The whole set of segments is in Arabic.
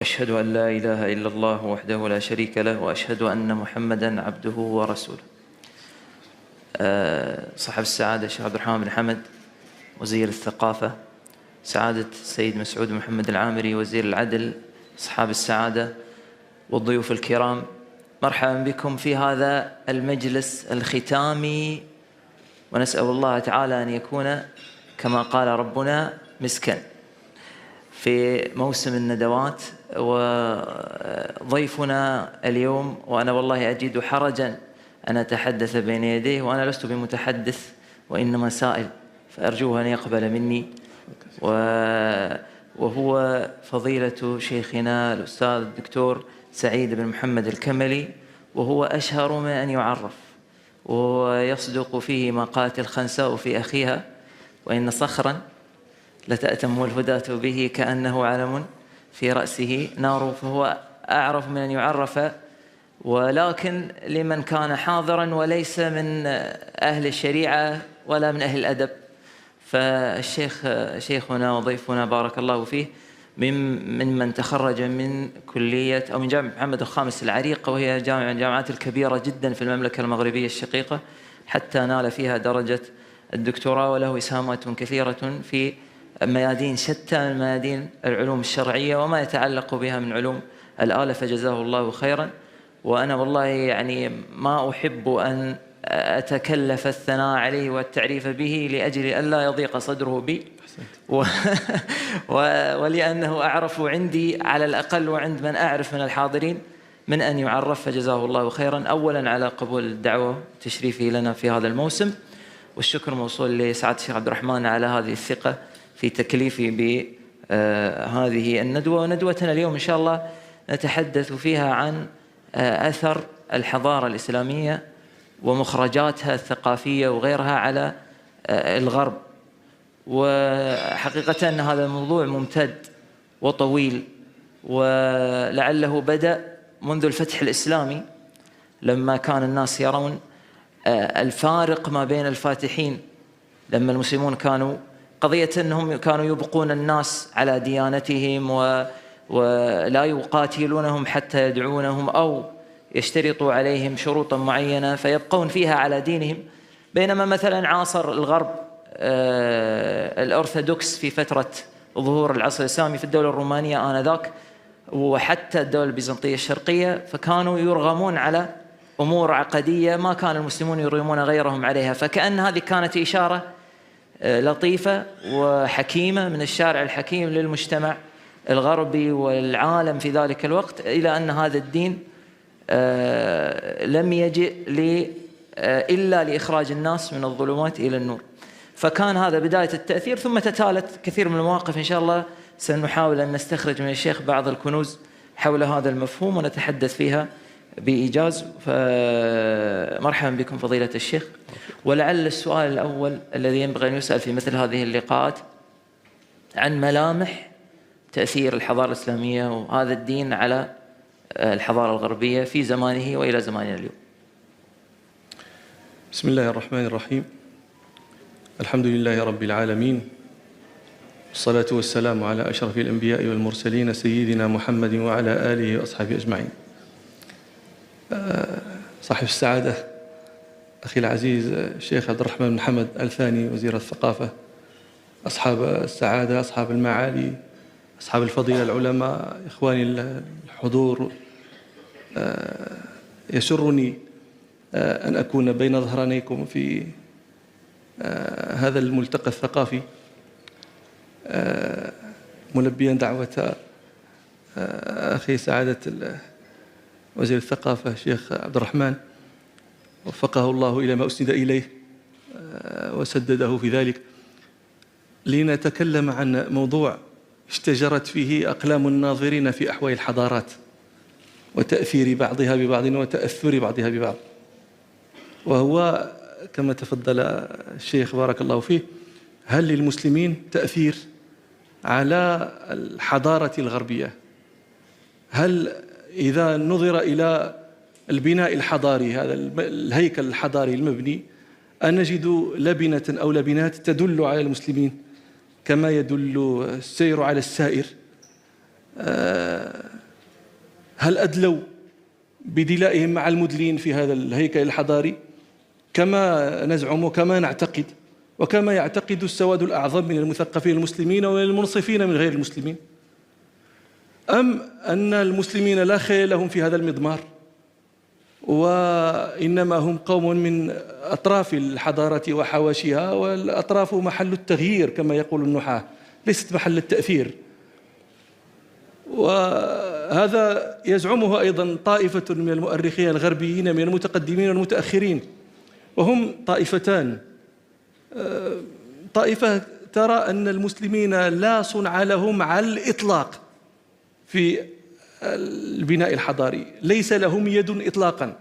أشهد أن لا إله إلا الله وحده لا شريك له، وأشهد أن محمدًا عبده ورسوله. صاحب السعادة الشيخ عبد الرحمن بن حمد وزير الثقافة، سعادة السيد مسعود محمد العامري وزير العدل، أصحاب السعادة والضيوف الكرام، مرحبا بكم في هذا المجلس الختامي، ونسأل الله تعالى أن يكون كما قال ربنا مسكا في موسم الندوات. وضيفنا اليوم، وأنا والله أجد حرجا أن أتحدث بين يديه وأنا لست بمتحدث وإنما سائل، فأرجوه أن يقبل مني، وهو فضيلة شيخنا الأستاذ الدكتور سعيد بن محمد الكملي، وهو أشهر من أن يعرف، ويصدق فيه ما قالت الخنساء في أخيها: وإن صخرا لتأتم الهداة به كأنه علم في رأسه نار. فهو أعرف من أن يعرف، ولكن لمن كان حاضرا وليس من أهل الشريعة ولا من أهل الأدب، فالشيخ شيخنا وضيفنا بارك الله فيه من تخرج من كلية أو من جامعة محمد الخامس العريقة، وهي جامعة من الجامعات الكبيرة جدا في المملكة المغربية الشقيقة، حتى نال فيها درجة الدكتوراه، وله إسهامات كثيرة في ميادين شتى من ميادين العلوم الشرعية وما يتعلق بها من علوم الآلة، فجزاه الله خيرا. وأنا والله يعني ما أحب أن أتكلف الثناء عليه والتعريف به لأجل ألا يضيق صدره بي ولأنه أعرف عندي على الأقل وعند من أعرف من الحاضرين من أن يعرف، فجزاه الله خيرا أولا على قبول الدعوة وتشريفه لنا في هذا الموسم، والشكر موصول لسعادة الشيخ عبد الرحمن على هذه الثقة في تكليفي بهذه الندوة. وندوتنا اليوم إن شاء الله نتحدث فيها عن أثر الحضارة الإسلامية ومخرجاتها الثقافية وغيرها على الغرب. وحقيقة أن هذا الموضوع ممتد وطويل، ولعله بدأ منذ الفتح الإسلامي، لما كان الناس يرون الفارق ما بين الفاتحين، لما المسلمون كانوا قضية أنهم كانوا يبقون الناس على ديانتهم ولا يقاتلونهم حتى يدعونهم أو يشترطوا عليهم شروطا معينة فيبقون فيها على دينهم، بينما مثلا عاصر الغرب الأرثوذكس في فترة ظهور العصر الإسلامي في الدولة الرومانية آنذاك، وحتى الدولة البيزنطية الشرقية، فكانوا يرغمون على أمور عقدية ما كان المسلمون يرغمون غيرهم عليها. فكأن هذه كانت إشارة لطيفة وحكيمة من الشارع الحكيم للمجتمع الغربي والعالم في ذلك الوقت إلى أن هذا الدين لم يجئ إلا لإخراج الناس من الظلمات إلى النور. فكان هذا بداية التأثير، ثم تتالت كثير من المواقف. إن شاء الله سنحاول أن نستخرج من الشيخ بعض الكنوز حول هذا المفهوم ونتحدث فيها بإيجاز. فمرحبا بكم فضيلة الشيخ. ولعل السؤال الأول الذي ينبغي أن يسأل في مثل هذه اللقاءات عن ملامح تأثير الحضارة الإسلامية وهذا الدين على الحضارة الغربية في زمانه وإلى زماننا اليوم. بسم الله الرحمن الرحيم. الحمد لله رب العالمين، والصلاة والسلام على أشرف الأنبياء والمرسلين سيدنا محمد وعلى آله وأصحابه أجمعين. صاحب السعادة أخي العزيز الشيخ عبد الرحمن بن حمد الثاني وزير الثقافة، أصحاب السعادة، أصحاب المعالي، أصحاب الفضيلة، العلماء، إخواني الحضور، يسرني أن أكون بين ظهرانيكم في هذا الملتقى الثقافي، ملبيا دعوة أخي سعادة وزير الثقافة الشيخ عبد الرحمن، وفقه الله إلى ما أسند إليه وسدده في ذلك، لنتكلم عن موضوع اشتجرت فيه أقلام الناظرين في أحوال الحضارات وتأثير بعضها ببعض وتأثر بعضها ببعض، وهو كما تفضل الشيخ بارك الله فيه: هل للمسلمين تأثير على الحضارة الغربية؟ هل إذا نظر إلى البناء الحضاري، هذا الهيكل الحضاري المبني، أن نجد لبنة أو لبنات تدل على المسلمين كما يدل السير على السائر، هل أدلوا بدلائهم مع المدلين في هذا الهيكل الحضاري كما نزعم وكما نعتقد وكما يعتقد السواد الأعظم من المثقفين المسلمين والمنصفين من غير المسلمين؟ أم أن المسلمين لا خير لهم في هذا المضمار، وإنما هم قوم من أطراف الحضارة وحواشيها، والأطراف محل التغيير كما يقول النحاة، ليست محل التأثير. وهذا يزعمه أيضا طائفة من المؤرخين الغربيين من المتقدمين والمتأخرين، وهم طائفتان. طائفة ترى أن المسلمين لا صنع لهم على الإطلاق في البناء الحضاري، ليس لهم يد إطلاقا،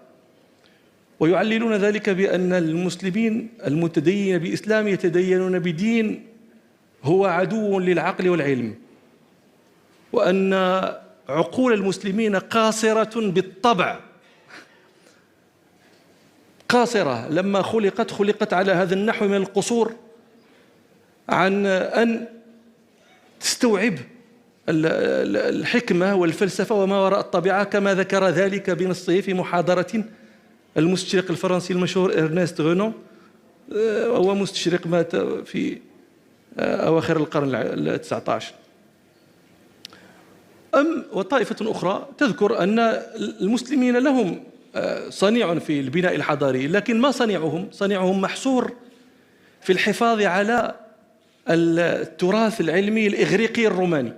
ويعللون ذلك بأن المسلمين المتدينين بإسلام يتدينون بدين هو عدو للعقل والعلم، وأن عقول المسلمين قاصرة بالطبع، قاصرة لما خلقت على هذا النحو من القصور عن أن تستوعب الحكمة والفلسفة وما وراء الطبيعة، كما ذكر ذلك بنصه في محاضرة المستشرق الفرنسي المشهور إرنست غونون، وهو مستشرق مات في أواخر القرن ال19. وطائفة أخرى تذكر أن المسلمين لهم صنيع في البناء الحضاري، لكن ما صنيعهم محصور في الحفاظ على التراث العلمي الإغريقي الروماني،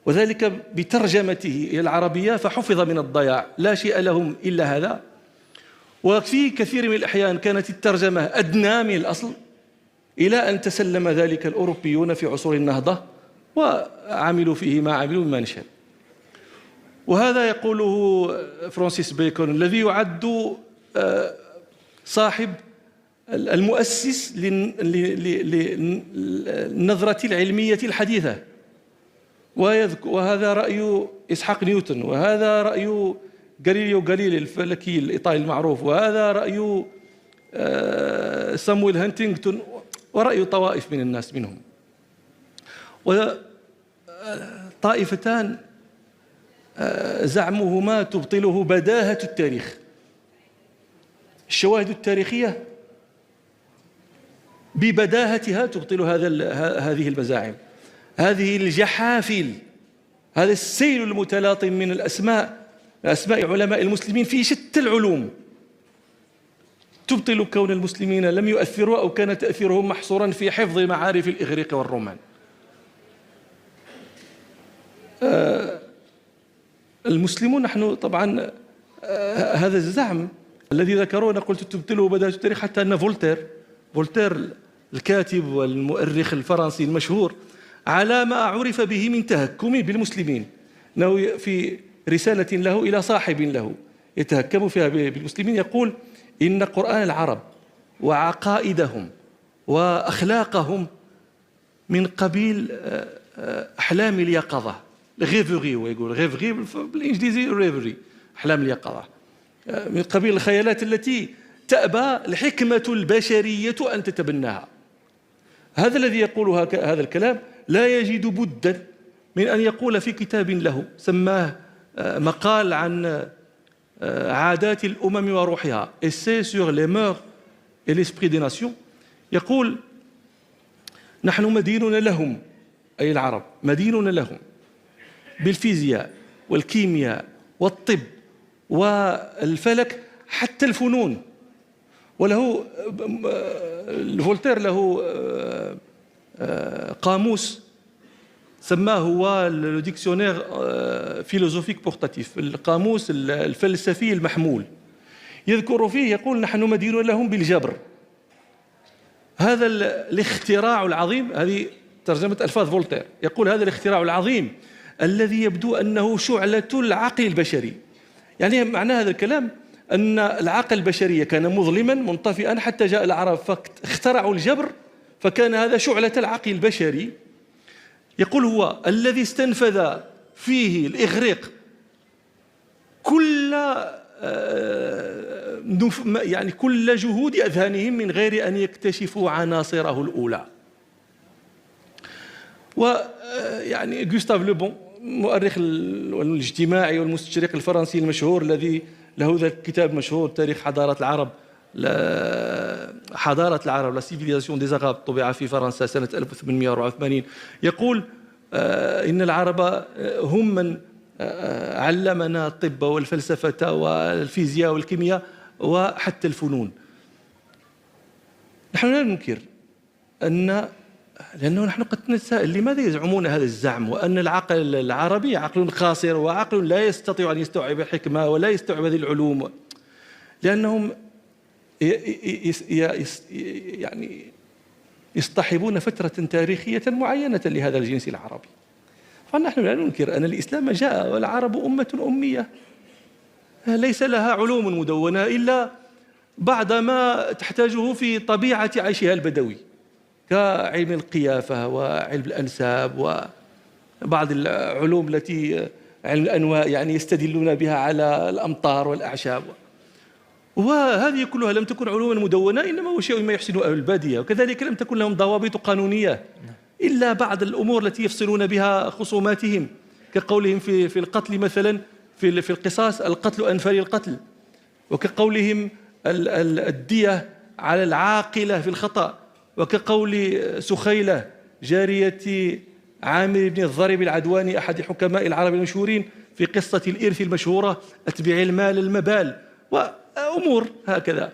وذلك بترجمته إلى العربية فحفظ من الضياع، لا شيء لهم إلا هذا. وفي كثير من الأحيان كانت الترجمة أدنى من الأصل، إلى أن تسلم ذلك الأوروبيون في عصور النهضة وعملوا فيه ما عملوا مما نشاء. وهذا يقوله فرانسيس بيكون الذي يعد صاحب المؤسس للنظرة العلمية الحديثة، وهذا رأي إسحاق نيوتن، وهذا رأي غاليليو غاليلي الفلكي الإيطالي المعروف، وهذا رأي سامويل هانتينغتون، ورأي طوائف من الناس منهم. وطائفتان زعمهما تبطله بداهة التاريخ. الشواهد التاريخية ببداهتها تبطل هذه المزاعم، هذه الجحافل، هذا السيل المتلاطم من الأسماء علماء المسلمين في شتى العلوم تبطل كون المسلمين لم يؤثروا أو كان تأثيرهم محصورا في حفظ معارف الإغريق والرومان. المسلمون نحن طبعا هذا الزعم الذي ذكروه قلت تبطله بداية التاريخ، حتى أن فولتير الكاتب والمؤرخ الفرنسي المشهور على ما عرف به من تهكم بالمسلمين، أنه في رسالة له إلى صاحب له يتهكم فيها بالمسلمين يقول إن قرآن العرب وعقائدهم وأخلاقهم من قبيل أحلام اليقظة، غيفري، ويقول غيفري بالإنجليزي ريفري، أحلام اليقظة، من قبيل الخيالات التي تأبى الحكمة البشرية أن تتبناها. هذا الذي يقول هذا الكلام لا يجد بدا من أن يقول في كتاب له سماه مقال عن عادات الأمم وروحها، Essai sur les mœurs et l'esprit des nations، يقول نحن مدينون لهم، أي العرب مدينون لهم بالفيزياء والكيمياء والطب والفلك حتى الفنون. وله فولتير له قاموس سماه هو الديكسيونير فيلوزوفيك بورتاتيف، القاموس الفلسفي المحمول، يذكر فيه يقول نحن مدينون لهم بالجبر. هذا الاختراع العظيم، هذه ترجمة ألفاظ فولتير، يقول هذا الاختراع العظيم الذي يبدو أنه شعلة العقل البشري، يعني معنى هذا الكلام أن العقل البشري كان مظلما منطفئا حتى جاء العرب فاخترعوا الجبر، فكان هذا شعلة العقل البشري. يقول هو الذي استنفذ فيه الإغريق كل جهود أذهانهم من غير أن يكتشفوا عناصره الأولى. ويعني غوستاف لوبون المؤرخ الاجتماعي والمستشرق الفرنسي المشهور الذي له ذا الكتاب مشهور تاريخ حضارة العرب، حضارة العرب لا سيفيليزاسيون دي زغاب، طبع في فرنسا سنة 1884، يقول إن العرب هم من علمنا الطب والفلسفة والفيزياء والكيمياء وحتى الفنون. نحن لا ننكر لأنه نحن قد نتساءل لماذا يزعمون هذا الزعم، وأن العقل العربي عقل قاصر وعقل لا يستطيع أن يستوعب الحكمة ولا يستوعب هذه العلوم، لأنهم يعني يصطحبون فترة تاريخية معينة لهذا الجنس العربي. فنحن لا ننكر أن الإسلام جاء والعرب أمة أمية ليس لها علوم مدونة إلا بعد ما تحتاجه في طبيعة عيشها البدوي، كعلم القيافة وعلم الأنساب وبعض العلوم التي علم الأنواء يعني يستدلون بها على الأمطار والأعشاب، وهذه كلها لم تكن علوما مدونة، إنما هو شيء ما يحسن أهل البادية، وكذلك لم تكن لهم ضوابط قانونية إلا بعض الأمور التي يفصلون بها خصوماتهم، كقولهم في القتل مثلا في القصاص القتل أنفى للقتل، وكقولهم الدية على العاقلة في الخطأ، وكقول سخيلة جارية عامر بن الضرب العدواني أحد حكماء العرب المشهورين في قصة الإرث المشهورة أتبع المال المبال، وأمور هكذا.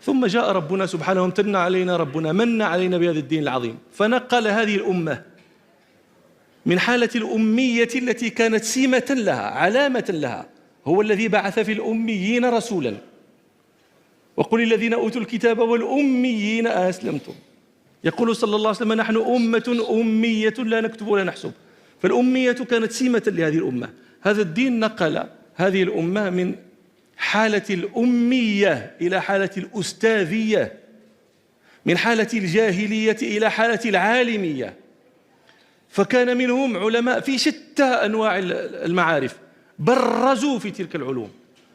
ثم جاء ربنا سبحانه وامتن علينا، ربنا من علينا بهذا الدين العظيم، فنقل هذه الأمة من حالة الأمية التي كانت سمة لها علامة لها، هو الذي بعث في الأميين رسولا، وقل الذين أوتوا الكتاب والأميين أسلمتم. يقول صلى الله عليه وسلم نحن أمة أمية لا نكتب ولا نحسب، فالأمية كانت سمة لهذه الأمة. هذا الدين نقل هذه الأمة من حالة الأمية إلى حالة الأستاذية، من حالة الجاهلية إلى حالة العالمية، فكان منهم علماء في شتى أنواع المعارف برزوا في تلك العلوم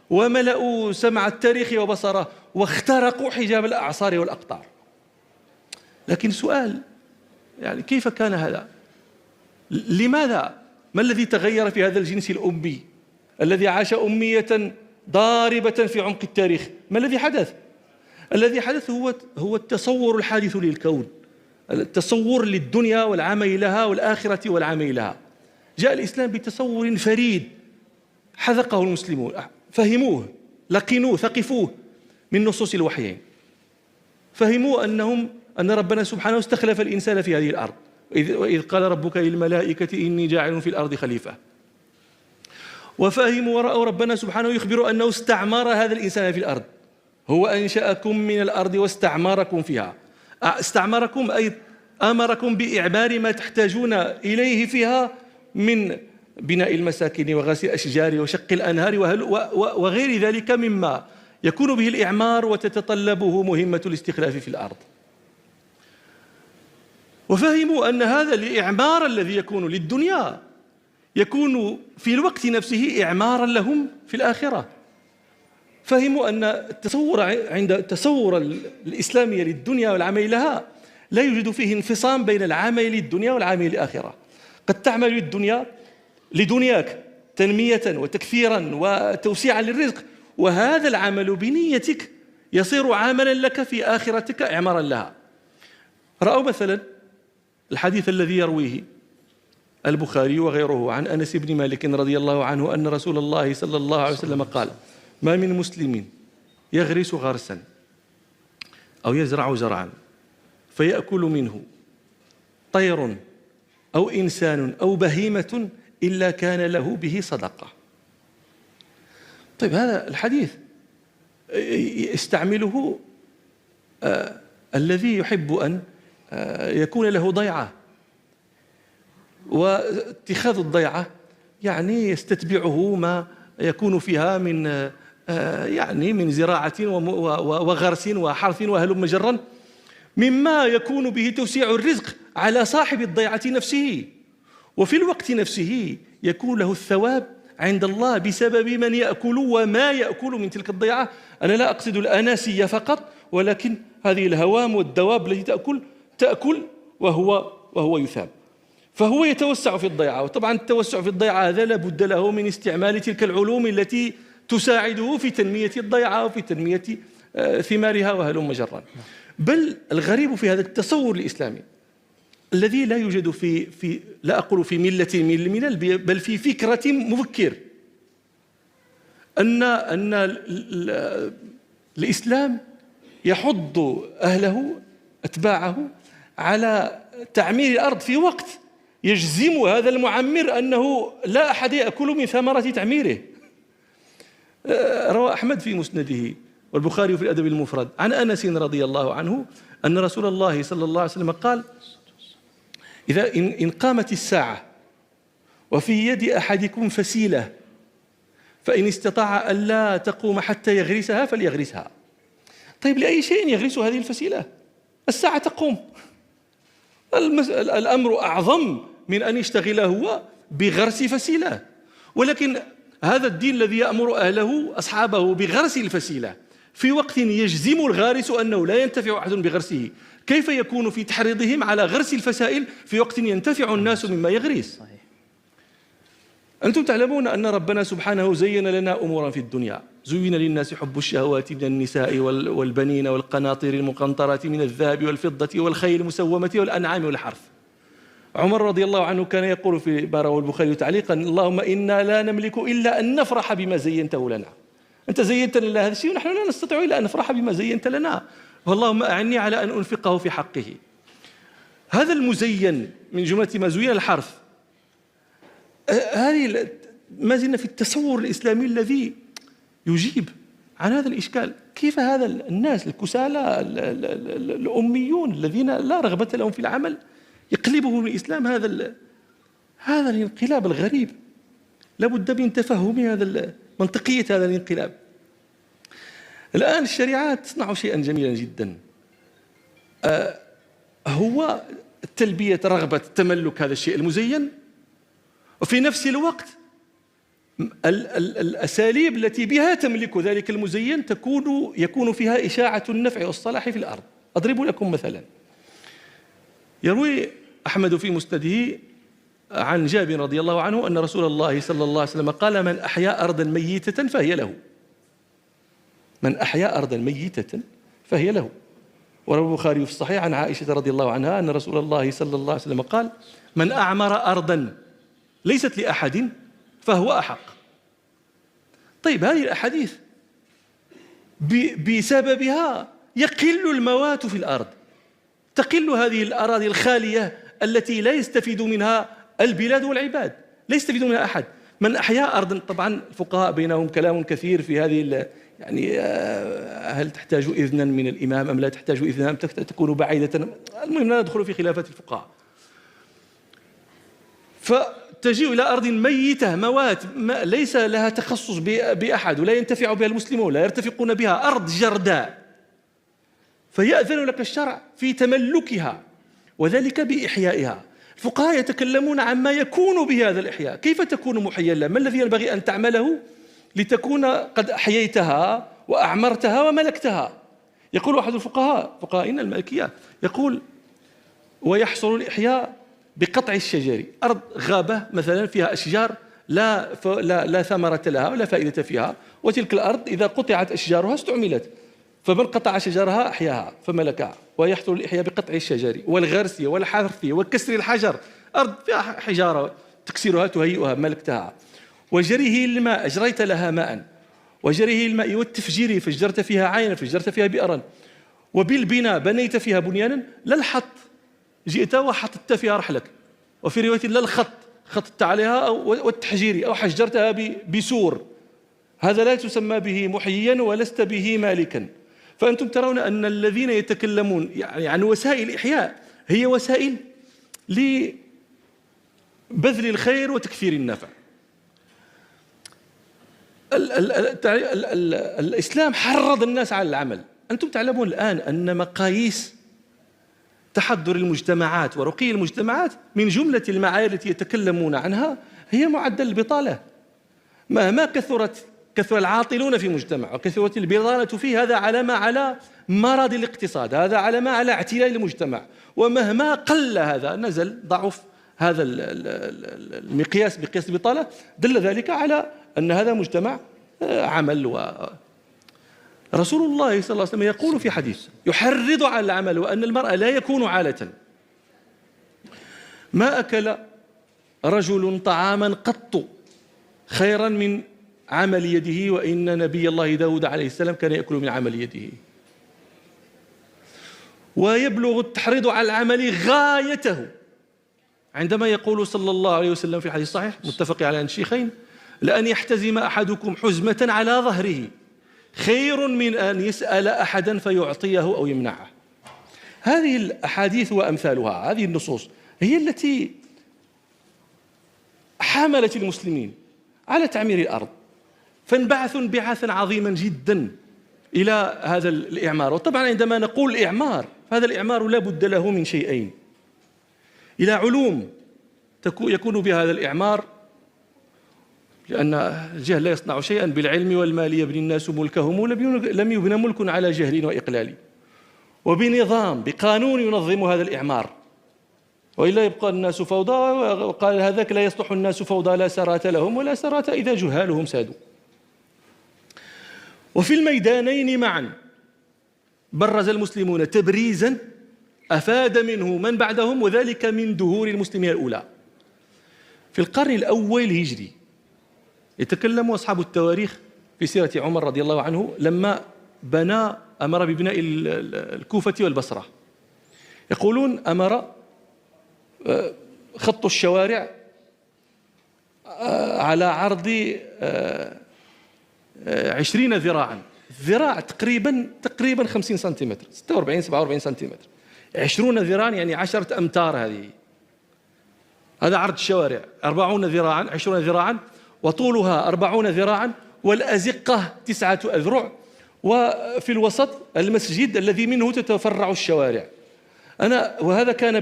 وملأوا سمع التاريخ وبصره واخترقوا حجاب الأعصار والأقطار. لكن سؤال يعني كيف كان هذا؟ لماذا؟ ما الذي تغير في هذا الجنس الأمي الذي عاش أمية ضاربة في عمق التاريخ؟ ما الذي حدث؟ الذي حدث هو التصور الحادث للكون، التصور للدنيا والعمل لها والآخرة والعمل لها. جاء الإسلام بتصور فريد حذقه المسلمون، فهموه، لقنوه، ثقفوه من نصوص الوحيين، فهموا أن ربنا سبحانه استخلف الإنسان في هذه الأرض، وإذ قال ربك للملائكة إني جاعل في الأرض خليفة، وفهموا ورأوا ربنا سبحانه يخبر أنه استعمر هذا الإنسان في الأرض، هو أنشأكم من الأرض واستعمركم فيها. استعمركم أي أمركم بإعمار ما تحتاجون إليه فيها من بناء المساكن وغسل الأشجار وشق الأنهار وغير ذلك مما يكون به الإعمار وتتطلبه مهمة الاستخلاف في الأرض. وفهموا أن هذا الإعمار الذي يكون للدنيا يكون في الوقت نفسه إعمارا لهم في الآخرة. فهموا أن عند التصور الإسلامي للدنيا والعمل لها لا يوجد فيه انفصام بين العمل للدنيا والعمل للآخرة. قد تعمل الدنيا لدنياك تنمية وتكثيرا وتوسيعا للرزق، وهذا العمل بنيتك يصير عملا لك في آخرتك إعمارا لها. رأوا مثلا الحديث الذي يرويه البخاري وغيره عن أنس بن مالك رضي الله عنه أن رسول الله صلى الله عليه وسلم قال: ما من مسلم يغرس غرسا أو يزرع زرعا فيأكل منه طير أو إنسان أو بهيمة إلا كان له به صدقة. طيب هذا الحديث يستعمله الذي يحب أن يكون له ضيعة، واتخاذ الضيعة يعني يستتبعه ما يكون فيها من زراعة وغرس وحرث وهلم جرا، مما يكون به توسيع الرزق على صاحب الضيعة نفسه، وفي الوقت نفسه يكون له الثواب عند الله بسبب من يأكل وما يأكل من تلك الضيعة. أنا لا أقصد الأناسية فقط، ولكن هذه الهوام والدواب التي تأكل وهو يثاب. فهو يتوسع في الضيعة. وطبعا التوسع في الضيعة هذا لابد له من استعمال تلك العلوم التي تساعده في تنمية الضيعة وفي تنمية ثمارها وهلم جرا. بل الغريب في هذا التصور الإسلامي الذي لا يوجد في لا أقول في ملة من الملل، بل في فكرة مفكر، أن الإسلام يحض أهله أتباعه على تعمير الأرض في وقت يجزم هذا المعمر أنه لا أحد يأكل من ثمرة تعميره. روى أحمد في مسنده والبخاري في الأدب المفرد عن أنس رضي الله عنه أن رسول الله صلى الله عليه وسلم قال: إذا إن قامت الساعة وفي يد أحدكم فسيلة فإن استطاع ألا تقوم حتى يغرسها فليغرسها. طيب لأي شيء يغرس هذه الفسيلة؟ الساعة تقوم. الأمر أعظم من أن يشتغل هو بغرس فسيلة. ولكن هذا الدين الذي يأمر أهله أصحابه بغرس الفسيلة في وقت يجزم الغارس أنه لا ينتفع أحد بغرسه، كيف يكون في تحريضهم على غرس الفسائل في وقت ينتفع الناس مما يغرس؟ أنتم تعلمون أن ربنا سبحانه زين لنا أمورا في الدنيا. زين للناس حب الشهوات من النساء والبنين والقناطير المقنطرة من الذهب والفضة والخيل المسومة والأنعام والحرث. عمر رضي الله عنه كان يقول في رواه البخاري تعليقا: اللهم إنا لا نملك إلا أن نفرح بما زينته لنا. أنت زينت لنا هذا الشيء ونحن لا نستطيع إلا أن نفرح بما زينت لنا، واللهم أعني على أن أنفقه في حقه. هذا المزين من جملة ما زين الحرث. هذه ما زلنا في التصور الإسلامي الذي يجيب عن هذا الإشكال. كيف هذا الناس الكسالى الأميون الذين لا رغبة لهم في العمل يقلبهم الإسلام هذا الانقلاب الغريب؟ لابد من تفهم هذا منطقية هذا الانقلاب. الآن الشريعة تصنع شيئا جميلا جدا، هو تلبية رغبة تملك هذا الشيء المزين، وفي نفس الوقت الأساليب التي بها تملك ذلك المزين يكون فيها إشاعة النفع والصلاح في الأرض. أضرب لكم مثلا. يروي أحمد في مسنده عن جابر رضي الله عنه أن رسول الله صلى الله عليه وسلم قال: من أحيا أرضا ميتة فهي له. من أحيا أرضا ميتة فهي له. وروى البخاري في الصحيح عن عائشة رضي الله عنها أن رسول الله صلى الله عليه وسلم قال: من أعمر أرضا ليست لأحد فهو أحق. طيب هذه الأحاديث بسببها يقل الموات في الأرض، تقل هذه الأراضي الخالية التي لا يستفيد منها البلاد والعباد، لا يستفيد منها أحد. من أحيا أرضا، طبعا الفقهاء بينهم كلام كثير في هذه، يعني هل تحتاج إذنا من الإمام أم لا تحتاج إذنا أم تكون بعيدة؟ المهم لا ندخل في خلافات الفقهاء. فتجيء إلى أرض ميتة موات ليس لها تخصص بأحد ولا ينتفع بها المسلمون، لا يرتفقون بها، أرض جرداء، فيأذن لك الشرع في تملكها وذلك بإحيائها. الفقهاء يتكلمون عما يكون بهذا الإحياء، كيف تكون محيا لها، ما الذي ينبغي أن تعمله لتكون قد أحييتها وأعمرتها وملكتها. يقول أحد الفقهاء، فقهائنا المالكية، يقول: ويحصل الإحياء بقطع الشجر. أرض غابة مثلا فيها أشجار لا ثمرة لها ولا فائدة فيها، وتلك الأرض إذا قطعت أشجارها استعملت، فمن قطع شجرها أحياها فملكها. ويحصل الإحياء بقطع الشجر والغرس والحرث وكسر الحجر. أرض فيها حجارة تكسرها تهيئها ملكتها. وجريه الماء، أجريت لها ماء. وجريه الماء والتفجير، فجرت فيها عينا فجرت فيها بئرا. وبالبناء، بنيت فيها بنيانا. لا الحط، جئت وحطت فيها رحلك. وفي رواية لا الخط، خطت عليها والتحجير أو حجرتها بسور، هذا لا تسمى به محييا ولست به مالكا. فأنتم ترون أن الذين يتكلمون يعني عن وسائل الإحياء هي وسائل لبذل الخير وتكثير النفع. الإسلام حرض الناس على العمل. أنتم تعلمون الآن أن مقاييس تحضر المجتمعات ورقي المجتمعات من جملة المعايير التي يتكلمون عنها هي معدل البطالة. مهما كثر العاطلون في مجتمع وكثرت البطالة فيه، هذا علامة على مرض الاقتصاد، هذا علامة على اعتلال المجتمع. ومهما قل هذا نزل، ضعف هذا المقياس بقياس البطالة دل ذلك على أن هذا مجتمع عمل. رسول الله صلى الله عليه وسلم يقول في حديث يحرض على العمل وأن المرء لا يكون عالة: ما أكل رجل طعاما قط خيرا من عمل يده، وإن نبي الله داود عليه السلام كان يأكل من عمل يده. ويبلغ التحريض على العمل غايته عندما يقول صلى الله عليه وسلم في الحديث الصحيح متفق على الشيخين: لأن يحتزم أحدكم حزمة على ظهره خير من أن يسأل أحدا فيعطيه أو يمنعه. هذه الأحاديث وأمثالها، هذه النصوص هي التي حملت المسلمين على تعمير الأرض، فانبعثوا انبعاثا عظيما جدا إلى هذا الإعمار. وطبعا عندما نقول إعمار، فهذا الإعمار لا بد له من شيئين: إلى علوم يكون بها هذا الإعمار، لأن الجهل لا يصنع شيئا، بالعلم والمال يبني الناس ملكهم، لم يبنى ملك على جهل وإقلال. وبنظام، بقانون ينظم هذا الإعمار، وإلا يبقى الناس فوضى. وقال هذاك: لا يصلح الناس فوضى لا سرات لهم ولا سرات إذا جهالهم سادوا. وفي الميدانين معا برز المسلمون تبريزا أفاد منه من بعدهم، وذلك من دهور المسلمين الأولى. في القرن الأول الهجري يتكلم أصحاب التواريخ في سيرة عمر رضي الله عنه لما أمر ببناء الكوفة والبصرة. يقولون أمر خط الشوارع على عرض 20 ذراعا، الذراع تقريبا 50 سنتيمتر، 46 47 سنتيمتر. 20 ذراعا يعني 10 أمتار. هذا عرض الشوارع، 40 ذراعا، 20 ذراعا، وطولها 40 ذراعا، والأزقة 9 أذرع، وفي الوسط المسجد الذي منه تتفرع الشوارع. وهذا كان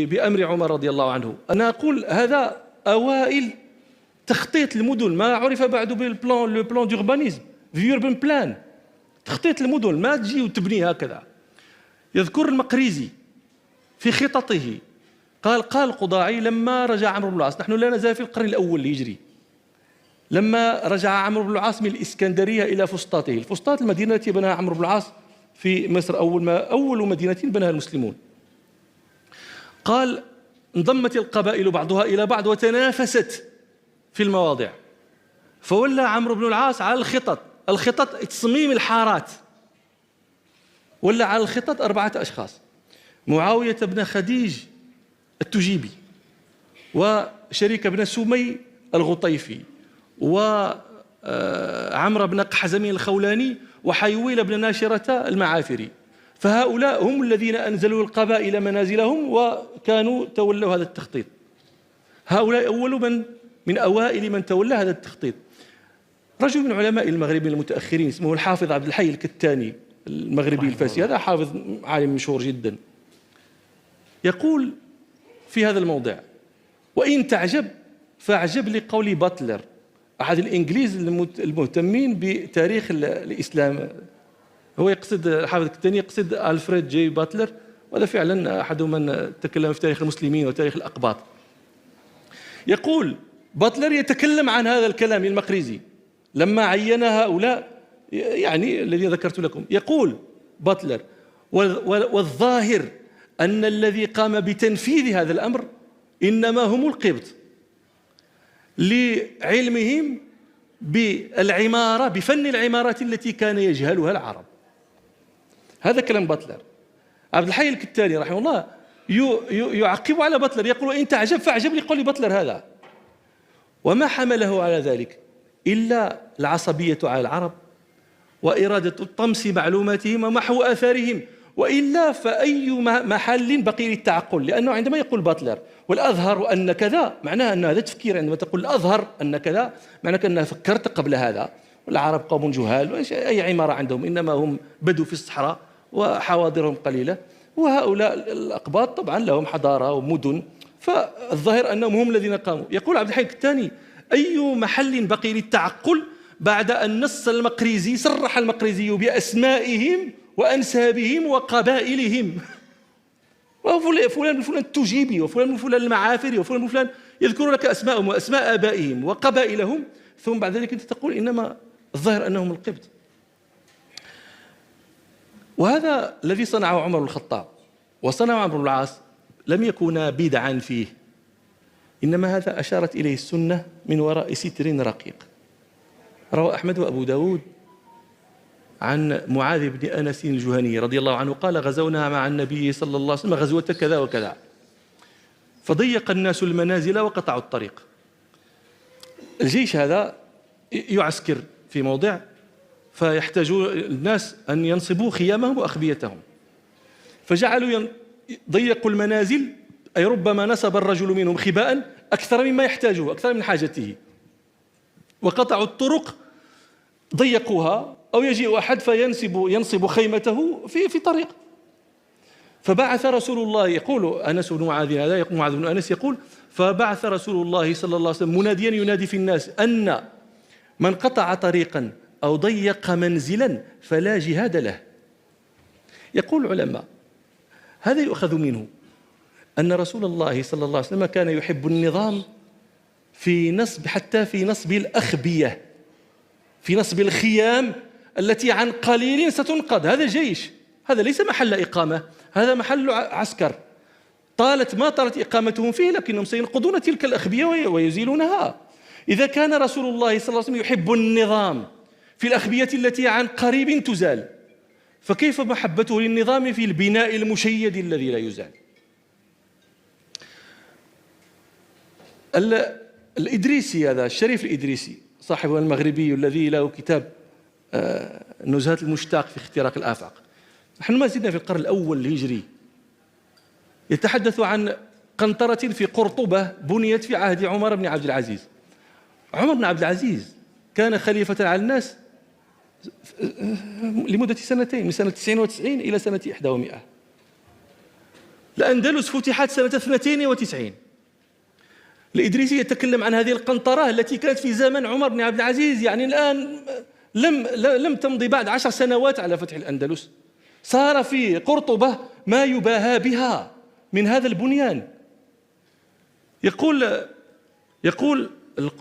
بأمر عمر رضي الله عنه. أنا أقول هذا أوائل تخطيط المدن، ما عرف بعد بالبلان، لو بلان دوربانيزم، فيوربن بلان، تخطيط المدن، ما تجي وتبني هكذا. يذكر المقريزي في خططه قال القضاعي لما رجع عمرو بن العاص، نحن لا نزال في القرن الأول الهجري، لما رجع عمرو بن العاص من الإسكندرية إلى فسطاطه، الفسطاط المدينة التي بناها عمرو بن العاص في مصر، أول مدينة بناها المسلمون. قال انضمت القبائل بعضها إلى بعض وتنافست في المواضع، فولى عمرو بن العاص على الخطط تصميم الحارات، ولى على الخطط 4 أشخاص: معاوية بن خديج التجيبي، وشريك بن سمي الغطيفي، وعمر بن قحزمي الخولاني، وحيويل بن ناشرة المعافري. فهؤلاء هم الذين أنزلوا القبائل منازلهم وكانوا تولوا هذا التخطيط. هؤلاء أول من أوائل من تولى هذا التخطيط رجل من علماء المغرب المتأخرين اسمه الحافظ عبد الحي الكتاني المغربي الفاسي، هذا حافظ عالم مشهور جدا. يقول في هذا الموضع: وإن تعجب فاعجب لقول باتلر، أحد الإنجليز المهتمين بتاريخ الإسلام. هو يقصد الحافظ الكتاني يقصد ألفريد جي باتلر، وهذا فعلا أحد من تكلم في تاريخ المسلمين وتاريخ الأقباط. يقول باتلر يتكلم عن هذا الكلام المقريزي لما عين هؤلاء يعني الذي ذكرت لكم. يقول باتلر: والظاهر أن الذي قام بتنفيذ هذا الأمر إنما هم القبط، لعلمهم بالعمارة، بفن العمارة التي كان يجهلها العرب. هذا كلام باتلر. عبد الحي الكتاني رحمه الله يعقب على باتلر، يقول: إن تعجب فاعجب لقول باتلر هذا. وما حمله على ذلك إلا العصبية على العرب وإرادة طمس معلوماتهم ومحو آثارهم، وإلا فأي محل بقي للتعقل. لأنه عندما يقول باتلر والأظهر أن كذا، معناه أن هذا تفكير. عندما تقول الأظهر أن كذا معناه أنها فكرت قبل هذا، والعرب قوم جهال، أي عمارة عندهم، إنما هم بدوا في الصحراء وحواضرهم قليلة، وهؤلاء الأقباط طبعا لهم حضارة ومدن، فالظاهر أنهم هم الذين قاموا. يقول عبد الحي الثاني: أي محل بقي للتعقل بعد أن نص المقريزي، صرح المقريزي بأسمائهم وأنسابهم وقبائلهم وفلان بن فلان التجيبي، وفلان بن فلان المعافري، وفلان بن فلان، يذكر لك أسماءهم وأسماء آبائهم وقبائلهم، ثم بعد ذلك أنت تقول إنما الظاهر أنهم القبط. وهذا الذي صنعه عمر بن الخطاب وصنعه عمرو بن العاص لم يكونا بدعا فيه، إنما هذا أشارت إليه السنة من وراء ستر رقيق. روى أحمد وأبو داود عن معاذ بن أنس الجهني رضي الله عنه قال: غزونا مع النبي صلى الله عليه وسلم غزوة كذا وكذا، فضيق الناس المنازل وقطعوا الطريق. الجيش هذا يعسكر في موضع، فيحتاج الناس أن ينصبوا خيامهم وأخبيتهم، فجعلوا ضيقوا المنازل، أي ربما نصب الرجل منهم خباء أكثر مما يحتاجه، أكثر من حاجته، وقطعوا الطرق، ضيقوها، أو يجيء أحد فينصب خيمته في طريق. فبعث رسول الله، يقول أنس بن معاذ هذا، معاذ بن أنس يقول: فبعث رسول الله صلى الله عليه وسلم مناديا ينادي في الناس أن من قطع طريقا أو ضيق منزلا فلا جهاد له. يقول العلماء هذا يؤخذ منه أن رسول الله صلى الله عليه وسلم كان يحب النظام في نصب، حتى في نصب الأخبية، في نصب الخيام التي عن قليل ستنقض. هذا جيش، هذا ليس محل إقامة، هذا محل عسكر. طالت ما طالت إقامتهم فيه، لكنهم سينقضون تلك الأخبية ويزيلونها. إذا كان رسول الله صلى الله عليه وسلم يحب النظام في الأخبية التي عن قريب تزال، فكيف محبته للنظام في البناء المشيد الذي لا يزال؟ الإدريسي هذا، الشريف الإدريسي صاحبه المغربي الذي له كتاب نزهة المشتاق في اختراق الآفاق، نحن ما زلنا في القرن الأول الهجري، يتحدث عن قنطرة في قرطبة بنيت في عهد عمر بن عبد العزيز. عمر بن عبد العزيز كان خليفة على الناس لمدة سنتين، من سنة 99 إلى سنة 100. الأندلس فتحت سنة 92. الإدريسي يتكلم عن هذه القنطرة التي كانت في زمن عمر بن عبد العزيز، يعني الآن لم تمضي بعد 10 سنوات على فتح الأندلس. صار في قرطبة ما يباهى بها من هذا البنيان. يقول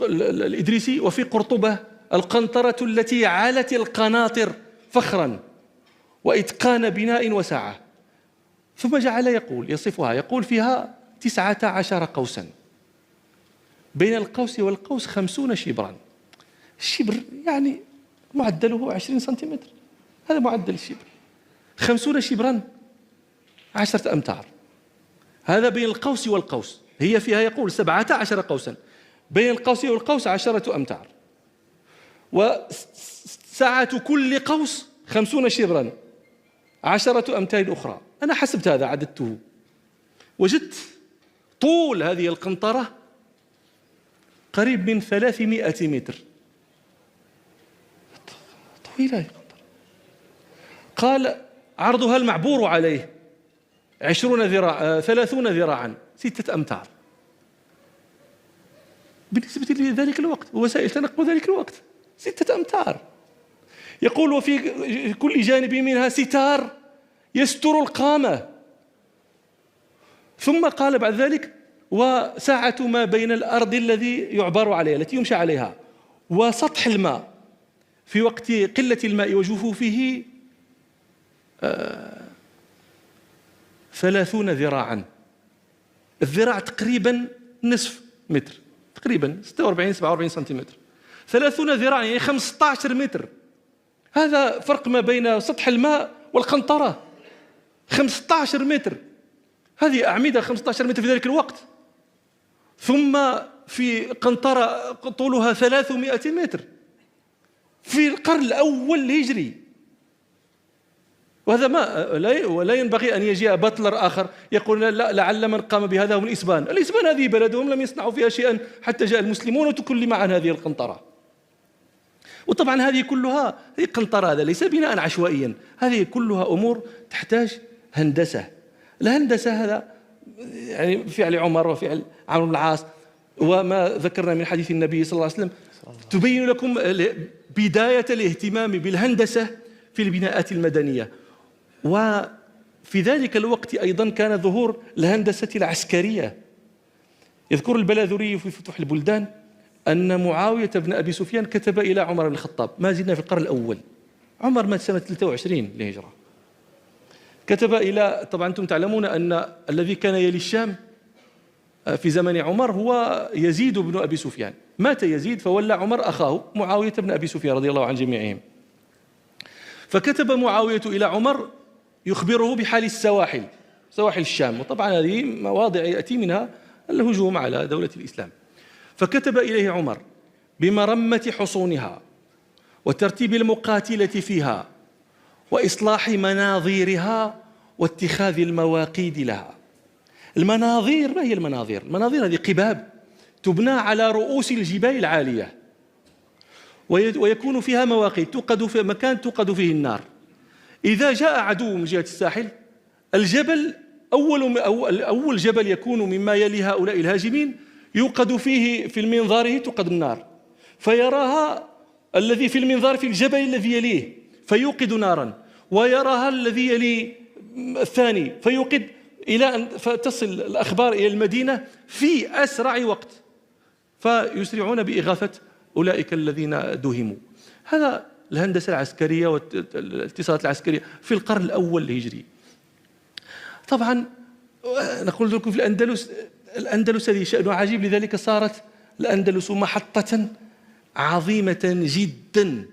الإدريسي: وفي قرطبة القنطرة التي علت القناطر فخرا وإتقان بناء وسعة. ثم جعل يصفها، يقول: فيها 19 قوسا، بين القوس والقوس 50 شبرا. الشبر يعني معدله 20 سنتيمتر، هذا معدل الشبر. 50 شبرا 10 أمتار، هذا بين القوس والقوس. هي فيها يقول 17 قوسا، بين القوس والقوس 10 أمتار، وسعة كل قوس 50 شبرا 10 أمتار أخرى. أنا حسبت هذا، عددته، وجدت طول هذه القنطرة قريب من 300 متر، طويلة القنطرة. قال: عرضها المعبور عليه 30 ذراعا 6 أمتار بالنسبة لذلك الوقت ووسائل تنقل ذلك الوقت، 6 أمتار. يقول: وفي كل جانب منها ستار يستر القامة. ثم قال بعد ذلك: وسعة ما بين الأرض الذي يعبر عليها، التي يمشى عليها، وسطح الماء في وقت قلة الماء وجفوفه 30 ذراعا. الذراع تقريبا نصف متر، تقريبا 46 سنتيمتر. 30 ذراعا يعني 15 متر. هذا فرق ما بين سطح الماء والقنطرة، 15 متر. هذه أعمدة 15 متر في ذلك الوقت. ثم في قنطرة طولها 300 متر في القرن الأول الهجري. وهذا ولا ينبغي أن يجيء بطلر آخر يقول: لا، لعل من قام بهذا هم الإسبان هذه بلدهم لم يصنعوا فيها شيئا حتى جاء المسلمون وتكلم عن هذه القنطرة. وطبعا هذه كلها، هذه القنطرة هذا ليس بناء عشوائيا، هذه كلها أمور تحتاج هندسة. الهندسة هذا يعني فعل عمر وفعل عمرو بن العاص، وما ذكرنا من حديث النبي صلى الله عليه وسلم تبين لكم بداية الاهتمام بالهندسة في البناءات المدنية. في ذلك الوقت أيضا كان ظهور الهندسة العسكرية. يذكر البلاذري في فتوح البلدان أن معاوية بن أبي سفيان كتب إلى عمر بن الخطاب، ما زلنا في القرن الأول، عمر مات سنة 23 للهجرة، كتب إلى، طبعا أنتم تعلمون أن الذي كان يلي الشام في زمن عمر هو يزيد بن أبي سفيان، مات يزيد فولى عمر أخاه معاوية بن أبي سفيان رضي الله عن جميعهم. فكتب معاوية إلى عمر يخبره بحال السواحل، سواحل الشام، وطبعا هذه مواضع يأتي منها الهجوم على دولة الإسلام. فكتب إليه عمر بمرمة حصونها وترتيب المقاتلة فيها وإصلاح مناظيرها واتخاذ المواقيد لها. المناظير، ما هي المناظير؟ المناظير هذه قباب تبنى على رؤوس الجبال العالية ويكون فيها مواقيت توقد في مكان توقد فيه النار. إذا جاء عدو من جهة الساحل، الجبل أول جبل يكون مما يلي هؤلاء الهاجمين يوقد فيه في المنظار توقد النار، فيراها الذي في المنظار في الجبل الذي يليه فيوقد نارا، ويراها الذي يلي الثاني فيوقد، إلى أن تصل الأخبار إلى المدينة في أسرع وقت، فيسرعون بإغاثة أولئك الذين دهموا. هذا الهندسة العسكرية والاتصالات العسكرية في القرن الأول الهجري. طبعا نقول لكم في الأندلس هذه شأن عجيب، لذلك صارت الأندلس محطة عظيمة جدا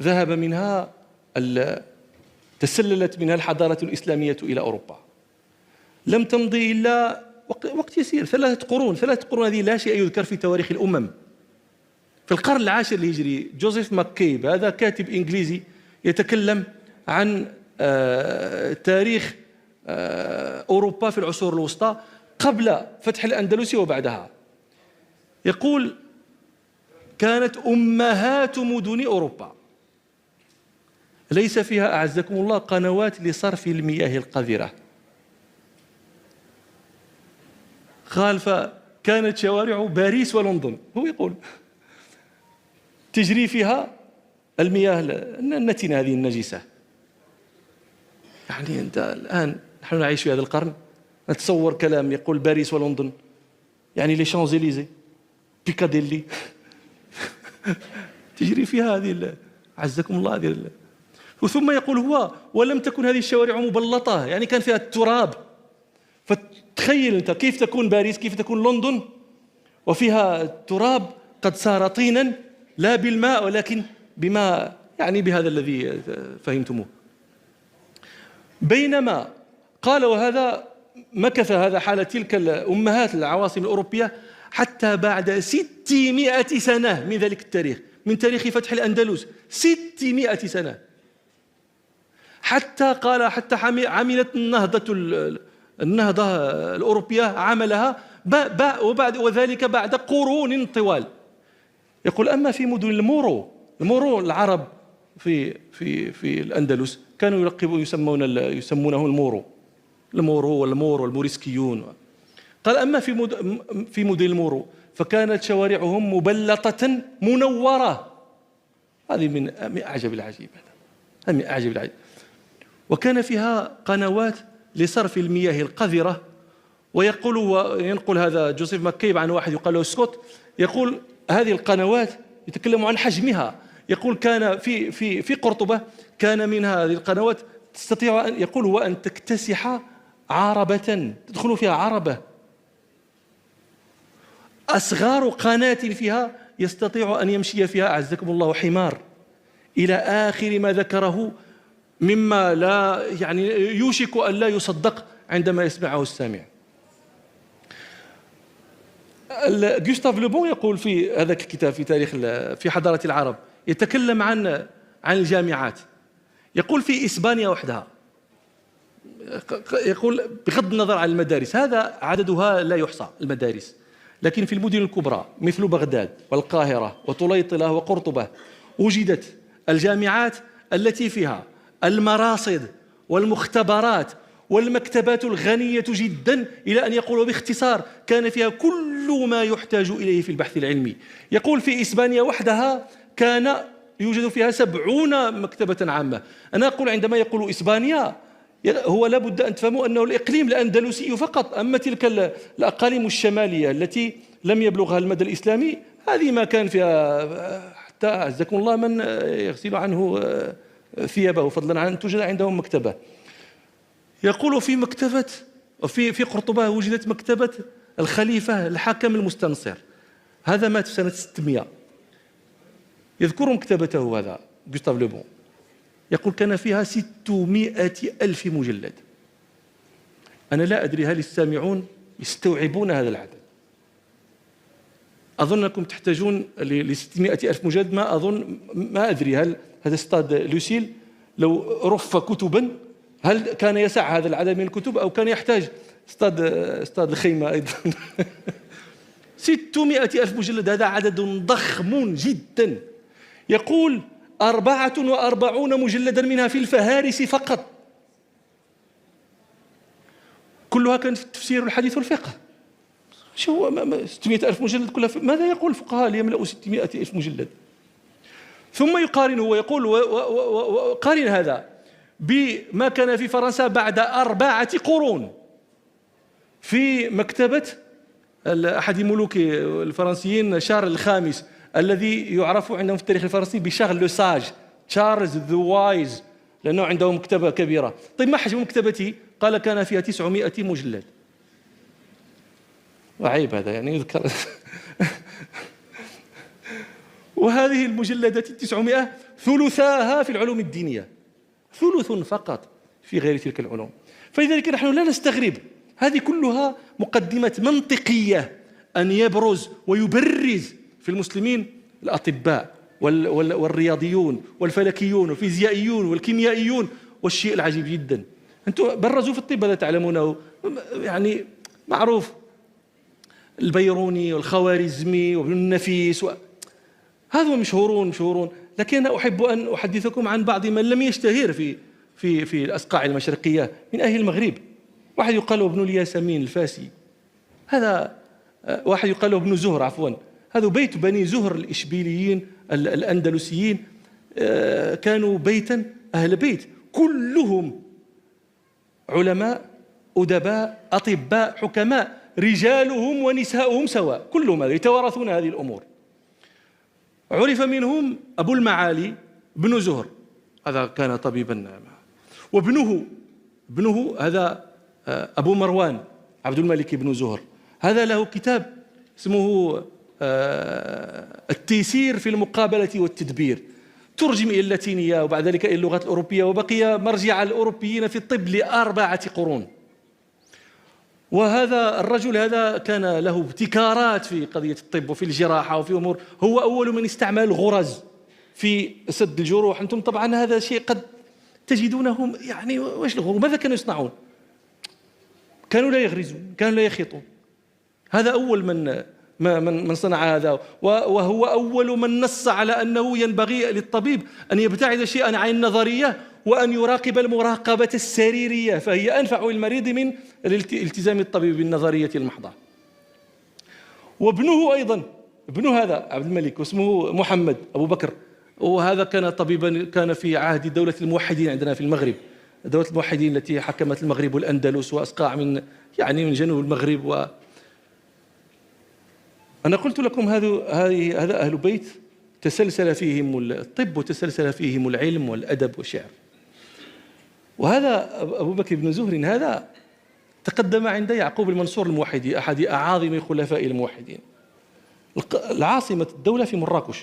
ذهب منها تسللت منها الحضارة الإسلامية إلى أوروبا. لم تمضي إلا وقت يسير، 3 قرون. 3 قرون هذه لا شيء يذكر في تواريخ الأمم. في القرن العاشر الهجري جوزيف ماككيب، هذا كاتب إنجليزي يتكلم عن تاريخ أوروبا في العصور الوسطى قبل فتح الأندلس وبعدها. يقول: كانت أمهات مدن أوروبا ليس فيها أعزكم الله قنوات لصرف المياه القذرة. قال: فكانت شوارع باريس ولندن، هو يقول، تجري فيها المياه النتنة هذه النجسة. يعني أنت الآن نحن نعيش في هذا القرن، نتصور كلام يقول باريس ولندن، يعني لي شانزليزي، بيكاديلي تجري فيها هذه عزكم الله هذه. ثم يقول هو: ولم تكن هذه الشوارع مبلطة، يعني كان فيها التراب. فتخيل أنت كيف تكون باريس، كيف تكون لندن وفيها التراب قد صار طينا، لا بالماء ولكن بما يعني بهذا الذي فهمتموه. بينما قال، وهذا مكث هذا حال تلك الأمهات العواصم الأوروبية حتى بعد 600 سنة من ذلك التاريخ، من تاريخ فتح الأندلس 600 سنة. حتى قال حتى عملت النهضة الأوروبية عملها وذلك بعد قرون طوال. يقول: أما في مدن المورو العرب في الأندلس كانوا يسمونه المورو والموريسكيون. قال: أما في مدن المورو فكانت شوارعهم مبلطة منورة. هذه من أعجب العجيب، هذا من أعجب العجيب. وكان فيها قنوات لصرف المياه القذرة. ويقول وينقل هذا جوزيف ماككيب عن واحد يقال له سكوت، يقول هذه القنوات يتكلم عن حجمها. يقول كان في قرطبة كان منها هذه القنوات تستطيع أن، يقول هو، أن تكتسح عربة، تدخل فيها عربة. أصغر قناة فيها يستطيع أن يمشي فيها أعزكم الله حمار، إلى آخر ما ذكره مما لا يعني يوشك أن لا يصدق عندما يسمعه السامع. جوستاف لوبون يقول في هذا الكتاب في تاريخ في حضارة العرب، يتكلم عن الجامعات. يقول في إسبانيا وحدها، يقول بغض النظر عن المدارس، هذا عددها لا يحصى المدارس، لكن في المدن الكبرى مثل بغداد والقاهرة وطليطلة وقرطبة وجدت الجامعات التي فيها المراصد والمختبرات والمكتبات الغنية جدا، إلى أن يقول باختصار كان فيها كل ما يحتاج إليه في البحث العلمي. يقول في إسبانيا وحدها كان يوجد فيها 70 مكتبة عامة. أنا أقول عندما يقول إسبانيا هو لابد أن تفهموا أنه الإقليم الأندلسي فقط، أما تلك الأقاليم الشمالية التي لم يبلغها المدى الإسلامي هذه ما كان فيها حتى أعزكم الله من يغسل عنه ثيابه فضلا عن أن توجد عندهم مكتبة. يقول في مكتبة في قرطبة وجدت مكتبة الخليفة الحاكم المستنصر، هذا مات في سنة 600. يذكر مكتبته هذا غوستاف لو بون، يقول كان فيها 600,000 مجلد. أنا لا أدري هل السامعون يستوعبون هذا العدد. أظن أنكم تحتاجون ل 600,000 مجلد. ما أدري هل هذا استاد لوسيل لو رف كتبا هل كان يسع هذا العدد من الكتب أو كان يحتاج استاد الخيمة أيضا. 600,000 مجلد، هذا عدد ضخم جدا. يقول 44 مجلدا منها في الفهارس فقط، كلها كانت في التفسير والحديث والفقه. شو 600,000 مجلد كلها ماذا يقول الفقهاء ليملأوا 600,000 مجلد؟ ثم يقارن، هو يقول وقارن هذا بما كان في فرنسا بعد 4 قرون في مكتبة أحد ملوك الفرنسيين شارل الخامس، الذي يعرف عندهم في التاريخ الفرنسي بشارل لو ساج، تشارلز ذا وايز، لأنه عنده مكتبة كبيرة. طيب ما حجم مكتبتي؟ قال كان فيها 900 مجلد. وعيب هذا يعني يذكر. وهذه المجلدات 900 ثلثاها في العلوم الدينية، ثلث فقط في غير تلك العلوم. فلذلك نحن لا نستغرب، هذه كلها مقدمة منطقية أن يبرز ويبرز في المسلمين الأطباء والرياضيون والفلكيون والفيزيائيون والكيميائيون. والشيء العجيب جدا أنتم برزوا في الطب، هذا تعلمونه يعني معروف، البيروني والخوارزمي وابن النفيس هذول مشهورون. لكن أنا أحب أن أحدثكم عن بعض من لم يشتهر في الأصقاع المشرقية من أهل المغرب. واحد يقال له ابن الياسمين الفاسي، هذا واحد يقال له ابن زهر عفوا، هذا بيت بني زهر الإشبيليين الأندلسيين، كانوا بيتا أهل بيت كلهم علماء أدباء أطباء حكماء، رجالهم ونساؤهم سواء، كلهم يتوارثون هذه الأمور. عرف منهم أبو المعالي بن زهر، هذا كان طبيبا، وابنه هذا أبو مروان عبد الملك بن زهر، هذا له كتاب اسمه التيسير في المقابلة والتدبير، ترجم إلى اللاتينية وبعد ذلك إلى اللغات الأوروبية، وبقي مرجع الأوروبيين في الطب ل4 قرون. وهذا الرجل هذا كان له ابتكارات في قضية الطب وفي الجراحة وفي أمور، هو أول من استعمل الغرز في سد الجروح. أنتم طبعا هذا شيء قد تجدونهم يعني واش الغرز، ماذا كانوا يصنعون؟ كانوا لا يغرزون، كانوا لا يخيطون. هذا أول من صنع هذا، وهو أول من نص على أنه ينبغي للطبيب أن يبتعد شيئا عن النظرية وأن يراقب المراقبة السريرية، فهي أنفع للمريض من الالتزام الطبيب بالنظرية المحضة. وابنه أيضا، ابنه هذا عبد الملك واسمه محمد أبو بكر، وهذا كان طبيبا، كان في عهد دولة الموحدين عندنا في المغرب، دولة الموحدين التي حكمت المغرب والأندلس وأصقاع من جنوب المغرب. أنا قلت لكم هذا أهل بيت تسلسل فيهم الطب وتسلسل فيهم العلم والأدب والشعر. وهذا أبو بكر بن زهر هذا تقدم عند يعقوب المنصور الموحدي، أحد أعاظم خلفاء الموحدين، العاصمة الدولة في مراكش.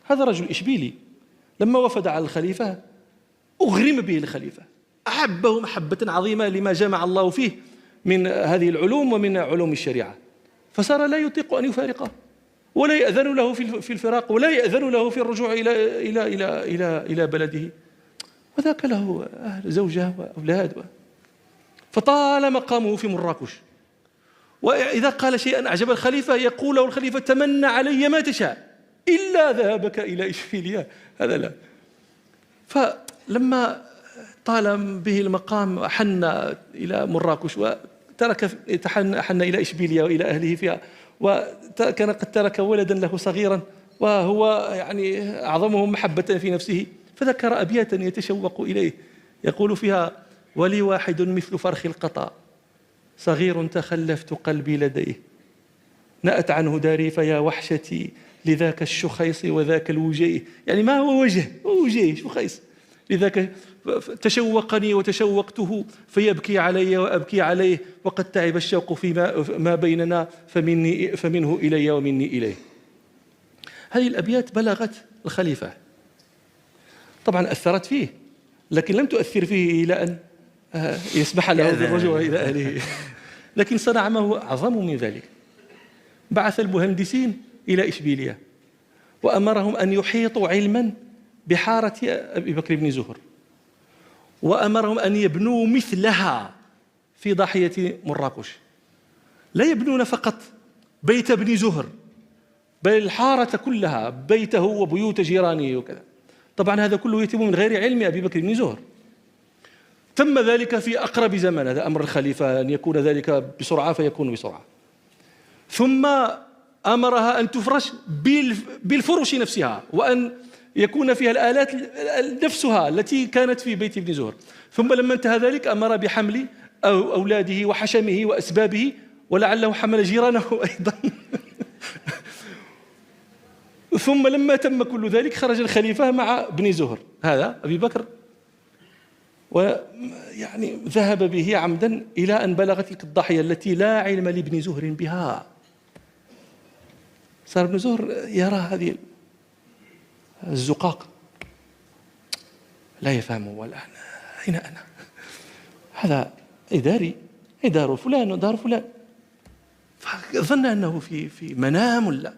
هذا رجل إشبيلي لما وفد على الخليفة أغرم به الخليفة، أحبه محبة عظيمة لما جمع الله فيه من هذه العلوم ومن علوم الشريعة، فصار لا يطيق أن يفارقه ولا يأذن له في الفراق ولا يأذن له في الرجوع إلى بلده. وذاك له أهل زوجة وأولاد، فطال مقامه في مراكش. وإذا قال شيئا أعجب الخليفة يقول له الخليفة تمنى علي ما تشاء إلا ذهبك إلى إشبيلية، هذا لا. فلما طال به المقام حن إلى مراكش حن إلى إشبيلية وإلى أهله فيها، وكان قد ترك ولدا له صغيرا وهو يعني أعظمهم محبة في نفسه، فذكر أبياتا يتشوق إليه يقول فيها ولي واحد مثل فرخ القطا، صغير تخلفت قلبي لديه، نأت عنه داري فيا وحشتي، لذاك الشخيص وذاك الوجيه. يعني ما هو وجه، هو وجيه شخيص، لذاك تشوقني وتشوقته، فيبكي علي وأبكي عليه، وقد تعب الشوق فيما بيننا، فمنه إلي ومني إليه. هذه الأبيات بلغت الخليفة، طبعا أثرت فيه، لكن لم تؤثر فيه إلى أن يسمح له بالرجوع إلى أهله، لكن صنع ما هو أعظم من ذلك. بعث المهندسين إلى إشبيلية وأمرهم أن يحيطوا علما بحارة أبي بكر بن زهر، وأمرهم أن يبنوا مثلها في ضاحية مراكش. لا يبنون فقط بيت ابن زهر، بل الحارة كلها، بيته وبيوت جيرانه وكذا. طبعا هذا كله يتم من غير علم أبي بكر بن زهر. تم ذلك في أقرب زمن، هذا أمر الخليفة أن يكون ذلك بسرعة فيكون بسرعة. ثم أمرها أن تفرش بالفرش نفسها، وأن يكون فيها الآلات نفسها التي كانت في بيت ابن زهر. ثم لما انتهى ذلك أمر بحمل أولاده وحشمه وأسبابه، ولعله حمل جيرانه أيضا. ثم لما تم كل ذلك خرج الخليفة مع ابن زهر هذا أبي بكر، ويعني ذهب به عمدا إلى أن بلغت تلك الضاحية التي لا علم لابن زهر بها. صار ابن زهر يرى هذه الزقاق لا يفهم، ولا أين أنا؟ هذا داري، دار فلان ودار فلان. فظن أنه في منام لا،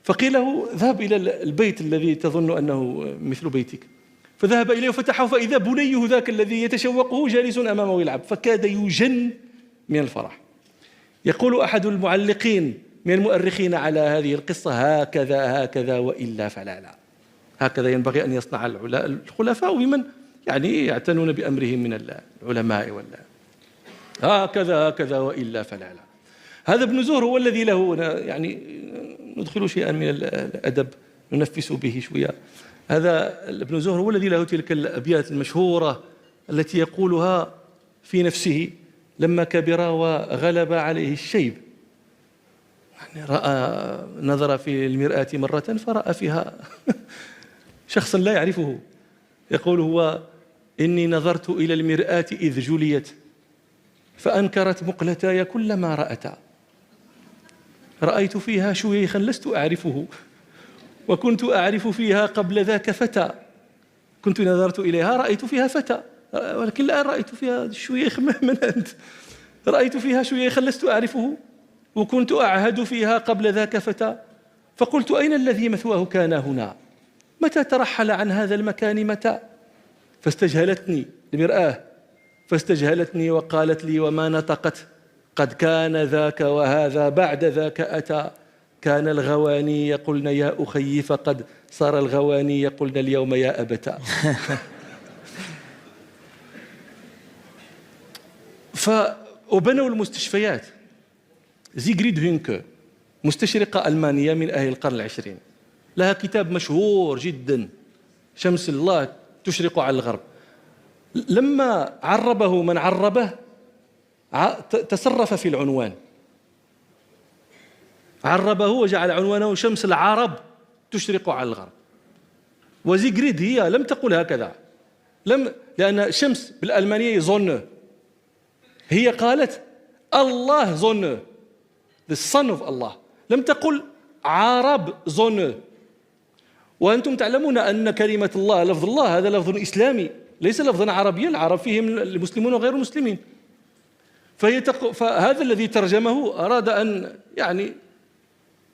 فقيل له ذهب إلى البيت الذي تظن أنه مثل بيتك، فذهب إليه وفتحه، فإذا بنيه ذاك الذي يتشوقه جالس أمامه يلعب، فكاد يجن من الفرح. يقول أحد المعلقين من المؤرخين على هذه القصة: هكذا وإلا فلا لا. هكذا ينبغي أن يصنع الخلفاء بمن يعني يعتنون بأمرهم من العلماء ولا هكذا وإلا فلا لا. هذا ابن زهر هو الذي له، يعني ندخل شيئا من الأدب ننفس به شوية. هذا ابن زهر هو الذي له تلك الأبيات المشهورة التي يقولها في نفسه لما كبر وغلب عليه الشيب. يعني نظر في المرآة مرة فرأى فيها شخصا لا يعرفه، يقول هو: إني نظرت إلى المرآة إذ جليت فأنكرت مقلتاي كل ما رأتا، رأيت فيها شيخا لست أعرفه وكنت أعرف فيها قبل ذاك فتى، كنت نظرت إليها رأيت فيها فتى، ولكن الآن رأيت فيها شيخ. من أنت؟ رأيت فيها شيخا لست أعرفه وكنت أعهد فيها قبل ذاك فتى، فقلت: أين الذي مثواه كان هنا؟ متى ترحل عن هذا المكان متى؟ فاستجهلتني المرآة فاستجهلتني وقالت لي وما نطقت: قد كان ذاك وهذا بعد ذاك أتى، كان الغواني يقولن يا أخي فقد صار الغواني يقولن اليوم يا أبتا. وبنوا المستشفيات. زيغريد هينكه مستشرقة ألمانية من أهل القرن العشرين، لها كتاب مشهور جدا: شمس الله تشرق على الغرب. لما عربه من عربه تصرف في العنوان، عربه وجعل عنوانه شمس العرب تشرق على الغرب. وزيغريد هي لم تقل هكذا، لأن شمس بالألمانية زون، هي قالت الله زون، the son of الله، لم تقل عرب زون. وأنتم تعلمون أن كلمة الله، لفظ الله، هذا لفظ إسلامي ليس لفظا عربيا، العرب فيهم المسلمون وغير المسلمين. فهذا الذي ترجمه أراد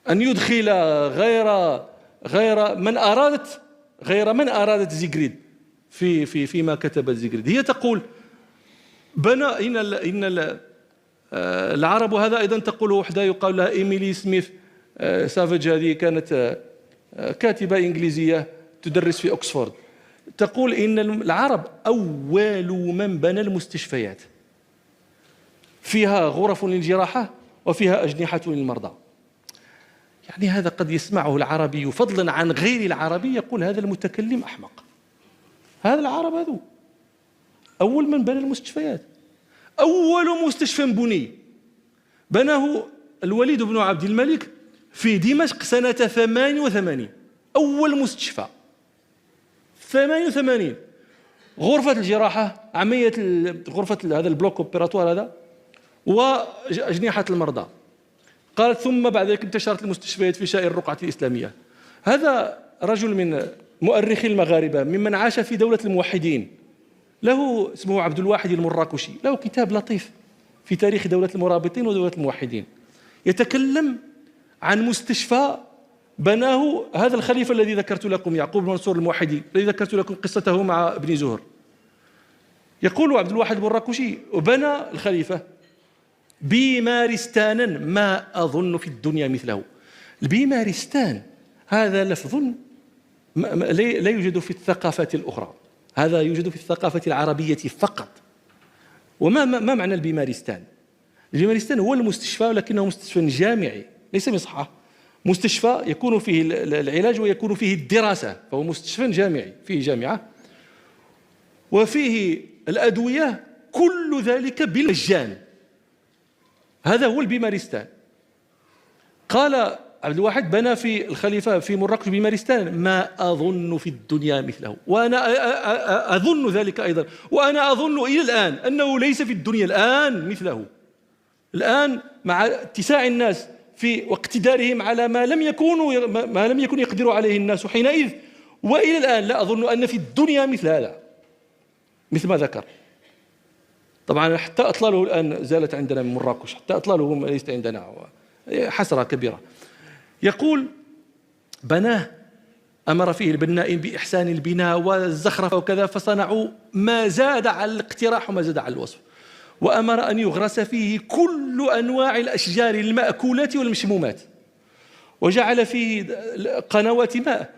أن يدخل غير من أرادت زيغريد فيما كتبت زيغريد. هي تقول بنى إن العرب، هذا أيضا تقول وحدة يقال لها إيميلي سميث سافيج، هذه كانت كاتبة إنجليزية تدرس في أكسفورد، تقول إن العرب أول من بنى المستشفيات، فيها غرف للجراحة وفيها أجنحة للمرضى. يعني هذا قد يسمعه العربي فضلا عن غير العربي يقول هذا المتكلم أحمق، هذا العرب هذو أول من بنى المستشفيات. أول مستشفى بناه الوليد بن عبد الملك في دمشق سنة 88. أول مستشفى 88. غرفة الجراحة، عملية غرفة هذا البلوك اوبيراتوار هذا، وأجنحة المرضى. قالت ثم بعد ذلك انتشرت المستشفيات في سائر الرقعة الإسلامية. هذا رجل من مؤرخي المغاربة ممن عاش في دولة الموحدين، له اسمه عبد الواحد المراكشي، له كتاب لطيف في تاريخ دولة المرابطين ودولة الموحدين، يتكلم عن مستشفى بناه هذا الخليفة الذي ذكرت لكم، يعقوب منصور الموحدي، الذي ذكرت لكم قصته مع ابن زهر. يقول عبد الواحد المراكشي: وبنى الخليفة بيمارستانا ما أظن في الدنيا مثله. البيمارستان هذا لفظ لا يوجد في الثقافات الأخرى، هذا يوجد في الثقافة العربية فقط. وما معنى البيمارستان؟ البيمارستان هو المستشفى، ولكنه مستشفى جامعي ليس مصحة. مستشفى يكون فيه العلاج ويكون فيه الدراسة، فهو مستشفى جامعي فيه جامعة وفيه الأدوية، كل ذلك بالمجان. هذا هو البيمارستان. قال عبد الواحد: بنى في الخليفة في مراكش بيمارستان ما أظن في الدنيا مثله. وأنا أظن ذلك أيضا، وأنا أظن إلى الآن أنه ليس في الدنيا الآن مثله. الآن مع اتساع الناس في واقتدارهم على ما لم يكن يقدر عليه الناس حينئذ، وإلى الآن لا أظن أن في الدنيا مثل هذا، مثل ما ذكر. طبعا حتى أطلاله الآن زالت عندنا من مراكش، حتى أطلاله ليست عندنا، حسرة كبيرة. يقول: بناه، أمر فيه البنائين بإحسان البناء والزخرفة وكذا، فصنعوا ما زاد على الاقتراح وما زاد على الوصف. وأمر أن يغرس فيه كل أنواع الأشجار المأكولة والمشمومات، وجعل فيه قنوات ماء،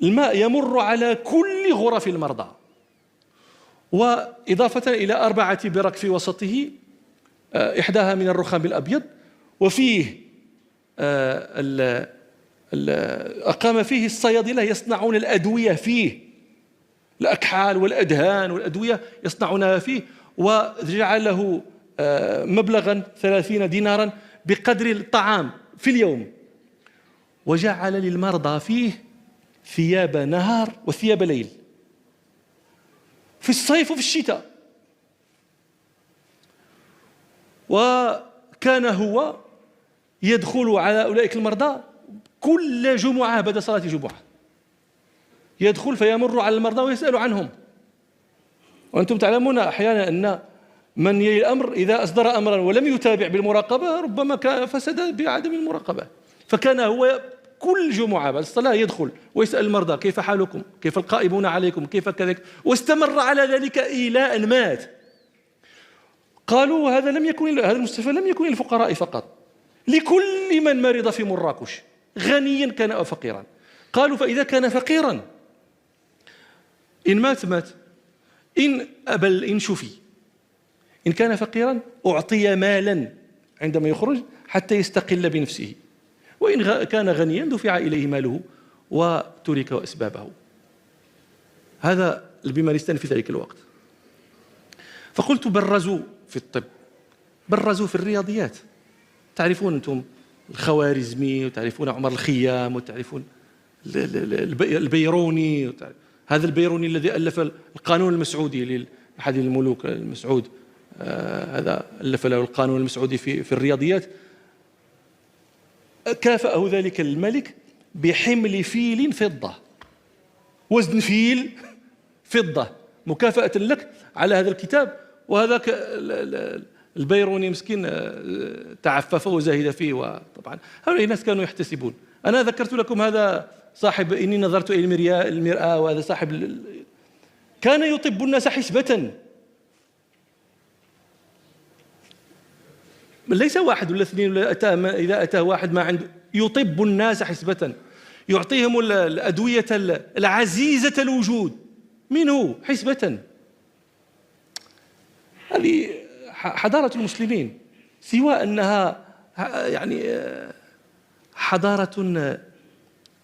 الماء يمر على كل غرف المرضى، وإضافة إلى 4 برك في وسطه، إحداها من الرخام الأبيض، وفيه أقام فيه الصيادلة يصنعون الأدوية فيه، الأكحال والأدهان والأدوية يصنعونها فيه، وجعله مبلغا 30 دينارا بقدر الطعام في اليوم، وجعل للمرضى فيه ثياب نهار وثياب ليل، في الصيف وفي الشتاء. وكان هو يدخل على أولئك المرضى كل جمعة بعد صلاة الجمعة، يدخل فيمر على المرضى ويسأل عنهم. وأنتم تعلمون أحيانا أن من يلي الأمر إذا أصدر أمرا ولم يتابع بالمراقبة ربما فسد بعدم المراقبة. فكان هو كل جمعة بعد الصلاة يدخل ويسأل المرضى: كيف حالكم؟ كيف القائمون عليكم؟ كيف كذا؟ واستمر على ذلك إلى أن مات. قالوا: هذا المستشفى لم يكن للفقراء فقط، لكل من مرض في مراكش، غنيا كان أو فقيرا. قالوا: فإذا كان فقيرا إن مات مات، إن شفي. إن كان فقيرا أعطي مالا عندما يخرج حتى يستقل بنفسه، وإن كان غنيا دفع إليه ماله وترك أسبابه. هذا البيمارستان في ذلك الوقت. فقلت: برزوا في الطب، برزوا في الرياضيات. تعرفون أنتم الخوارزمي، وتعرفون عمر الخيام، وتعرفون البيروني. هذا البيروني الذي ألف القانون المسعودي لأحد الملوك المسعود، هذا ألف له القانون المسعودي في الرياضيات. كافأه ذلك الملك بحمل فيل فضة، وزن فيل فضة، مكافأة لك على هذا الكتاب. وهذاك البيروني مسكين تعفف وزاهد فيه. وطبعا هؤلاء الناس كانوا يحتسبون. أنا ذكرت لكم هذا صاحب إني نظرت إلى المرآة، وهذا صاحب كان يطب الناس حسبة، ليس واحد ولا اثنين ولا إذا أتى واحد ما عنده، يطب الناس حسبة، يعطيهم الأدوية العزيزة الوجود منه حسبة. هذه حضارة المسلمين، سوى أنها يعني حضارة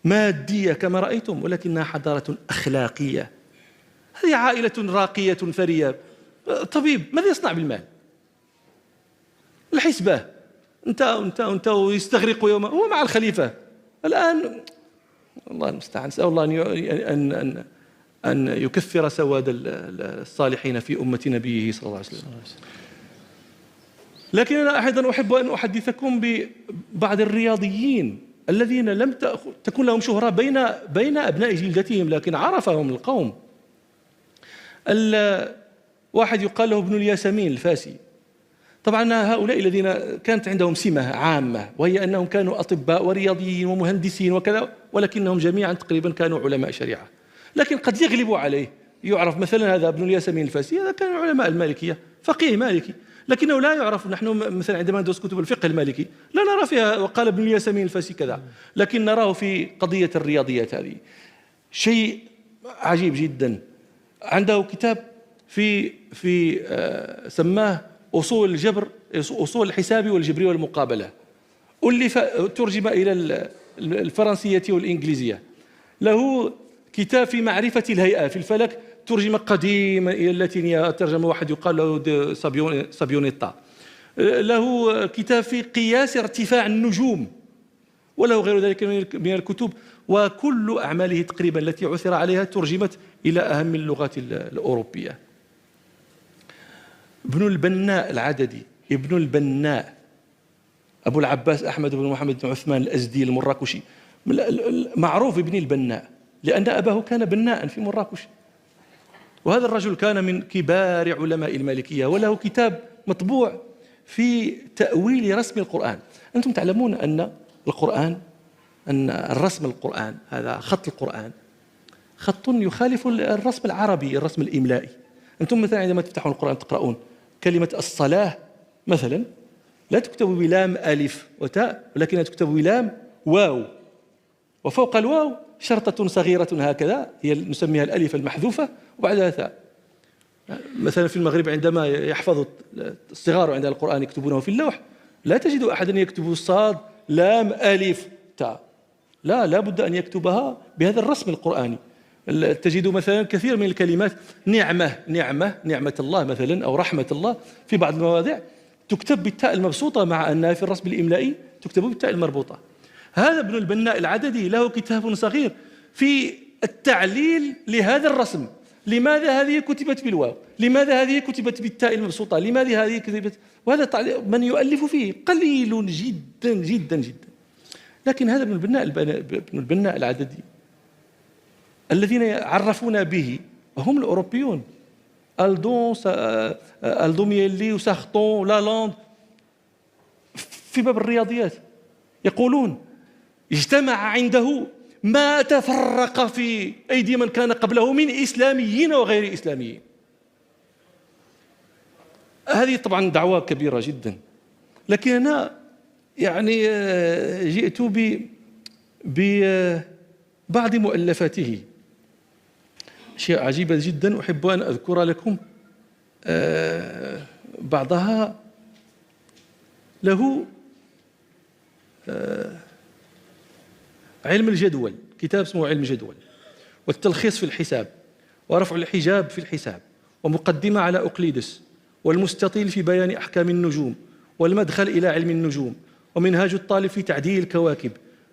مادية كما رأيتم، ولكنها حضارة أخلاقية. هذه عائلة راقية ثرية، طبيب ماذا يصنع بالمال؟ الحسبة، انت ويستغرق يوما، هو مع الخليفة الآن. الله المستعان، نسأل الله أن يكثر سواد الصالحين في أمة نبيه صلى الله عليه وسلم. لكن أنا أيضا أحب أن أحدثكم ببعض الرياضيين الذين لم تكن لهم شهرة بين أبناء جلدتهم، لكن عرفهم القوم. واحد يقال له ابن الياسمين الفاسي. طبعا هؤلاء الذين كانت عندهم سمة عامة، وهي أنهم كانوا أطباء ورياضيين ومهندسين وكذا، ولكنهم جميعا تقريبا كانوا علماء شريعة. لكن قد يغلب عليه، يعرف مثلا هذا ابن الياسمين الفاسي، هذا كان علماء المالكية، فقيه مالكي، لكنه لا يعرف. نحن مثلا عندما ندرس كتب الفقه المالكي لا نرى فيها وقال ابن الياسمين الفاسي كذا، لكن نراه في قضية الرياضيات هذه. شيء عجيب جدا. عنده كتاب في سماه أصول الجبر، أصول الحساب والجبر والمقابلة، ترجم إلى الفرنسية والإنجليزية. له كتاب في معرفة الهيئة في الفلك، ترجم قديما إلى اللاتينية، ترجم واحد يقال له سابيونيتا. له كتاب في قياس ارتفاع النجوم، وله غير ذلك من الكتب. وكل أعماله تقريبا التي عثر عليها ترجمت إلى أهم اللغات الأوروبية. ابن البناء العددي، ابن البناء أبو العباس أحمد بن محمد بن عثمان الأزدي المراكشي، معروف ابن البناء لأن أباه كان بناء في مراكش. وهذا الرجل كان من كبار علماء المالكية، وله كتاب مطبوع في تأويل رسم القرآن. أنتم تعلمون أن الرسم القرآن، هذا خط القرآن خط يخالف الرسم العربي، الرسم الإملائي. أنتم مثلا عندما تفتحون القرآن تقرؤون كلمة الصلاة مثلا لا تكتب بلام ألف وتاء، ولكنها تكتب بلام واو، وفوق الواو شرطة صغيرة هكذا هي نسميها الألف المحذوفة وبعدها ثاء. مثلا في المغرب عندما يحفظ الصغار عند القرآن يكتبونه في اللوح، لا تجد أحدا يكتب صاد لام ألف تاء، لا بد أن يكتبها بهذا الرسم القرآني. تجد مثلا كثير من الكلمات نعمة الله مثلا أو رحمة الله في بعض المواضع تكتب بالتاء المبسوطة، مع أنها في الرسم الإملائي تكتب بالتاء المربوطة. هذا ابن البناء العددي له كتاب صغير في التعليل لهذا الرسم. لماذا هذه كتبت بالواو؟ لماذا هذه كتبت بالتاء المبسوطة؟ لماذا هذه كتبت؟ وهذا من يؤلف فيه قليل جدا جدا جدا. لكن هذا ابن البناء العددي الذين عرفونا به هم الأوروبيون، ألدومييلي وساختون لالاند في باب الرياضيات يقولون اجتمع عنده ما تفرق في أيدي من كان قبله من إسلاميين وغير إسلاميين. هذه طبعا دعوة كبيرة جدا، لكن أنا يعني جئت ببعض مؤلفاته، أشياء عجيبة جدا أحب أن أذكر لكم بعضها. له علم الجدول، كتاب اسمه علم الجدول، والتلخيص في الحساب، ورفع الحجاب في الحساب، ومقدمة على أقليدس، والمستطيل في بيان أحكام النجوم، والمدخل إلى علم النجوم، ومنهاج الطالب في تعديل الكواكب،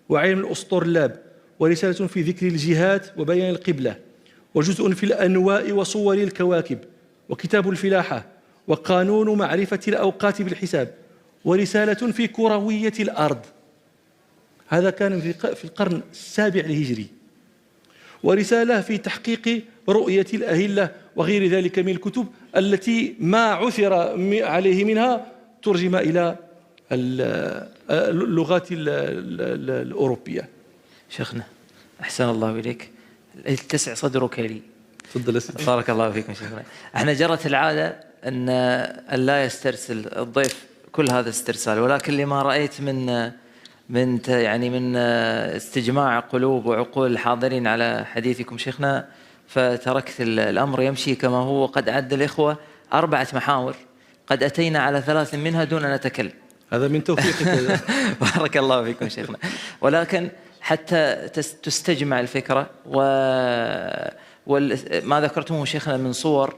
وعلم الأسطرلاب، ورسالة في ذكر الجهات وبيان القبلة، وجزء في الأنواء وصور الكواكب، وكتاب الفلاحة، وقانون معرفة الأوقات بالحساب، ورسالة في كروية الأرض، هذا كان في القرن السابع الهجري، ورسالة في تحقيق رؤية الأهلة، وغير ذلك من الكتب التي ما عثر عليه منها ترجم إلى اللغات الأوروبية. شيخنا أحسن الله إليك، اتسع صدرك لي. تفضل يا سيدي. بارك الله فيكم شيخنا. احنا جرت العادة أن لا يسترسل الضيف كل هذا الاسترسال، ولكن لما رأيت من استجماع قلوب وعقول الحاضرين على حديثكم شيخنا، فتركت الأمر يمشي كما هو. قد عد الإخوة 4 محاور، قد أتينا على 3 منها دون أن نتكلم. هذا من توفيقك. بارك الله فيكم شيخنا. ولكن حتى تستجمع الفكرة وما ذكرتموه شيخنا من صور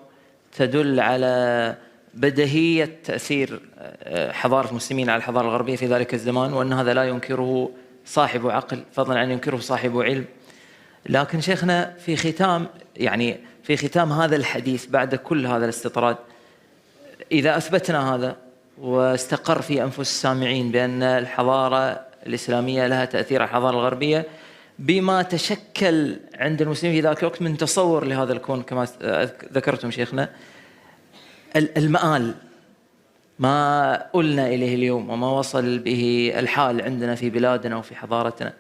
تدل على بديهية تأثير حضارة المسلمين على الحضارة الغربية في ذلك الزمان، وأن هذا لا ينكره صاحب عقل فضلا عن ينكره صاحب علم. لكن شيخنا في ختام هذا الحديث بعد كل هذا الاستطراد، إذا أثبتنا هذا واستقر في أنفس السامعين بأن الحضارة الإسلامية لها تأثير على الحضارة الغربية، بما تشكل عند المسلمين في ذاك الوقت من تصور لهذا الكون كما ذكرتم شيخنا، المآل ما قلنا إليه اليوم وما وصل به الحال عندنا في بلادنا وفي حضارتنا،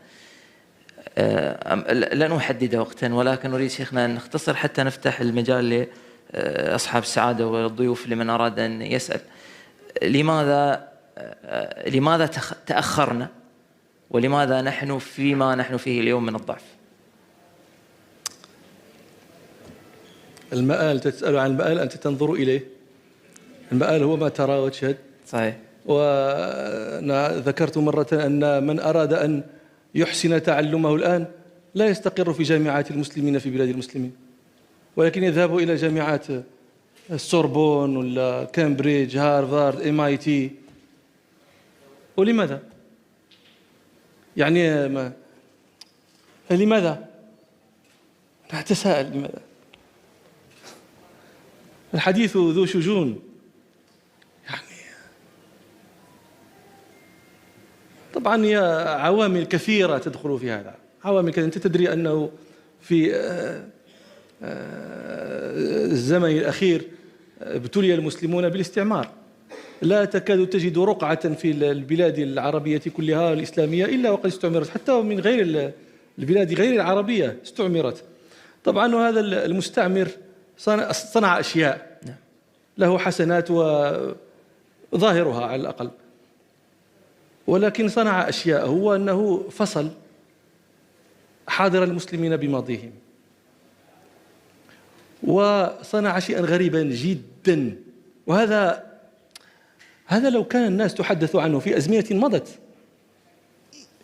لن أحدد وقتا، ولكن أريد شيخنا أن نختصر حتى نفتح المجال لأصحاب السعادة والضيوف لمن أراد أن يسأل. لماذا تأخرنا، ولماذا نحن فيما نحن فيه اليوم من الضعف؟ المآل، تسأل عن المآل، أنت تنظر إليه. المآل هو ما ترى وتشهد. صحيح. وأنا ذكرت مرة أن من أراد أن يحسن تعلمه الآن لا يستقر في جامعات المسلمين في بلاد المسلمين، ولكن يذهب إلى جامعات السوربون ولا كامبريدج، هارفارد، MIT. ولماذا؟ يعني لماذا؟ نتساءل لماذا؟ الحديث ذو شجون، يعني طبعا هي عوامل كثيرة تدخل في هذا، عوامل كثيرة. أنت تدري أنه في الزمن الأخير ابتلي المسلمون بالاستعمار، لا تكاد تجد رقعة في البلاد العربية كلها الإسلامية إلا وقد استعمرت، حتى من غير البلاد غير العربية استعمرت. طبعا وهذا المستعمر صنع أشياء له حسنات وظاهرها على الأقل، ولكن صنع أشياء، هو أنه فصل حاضر المسلمين بماضيهم، وصنع شيئا غريبا جدا. وهذا لو كان الناس تحدث عنه في أزمنة مضت،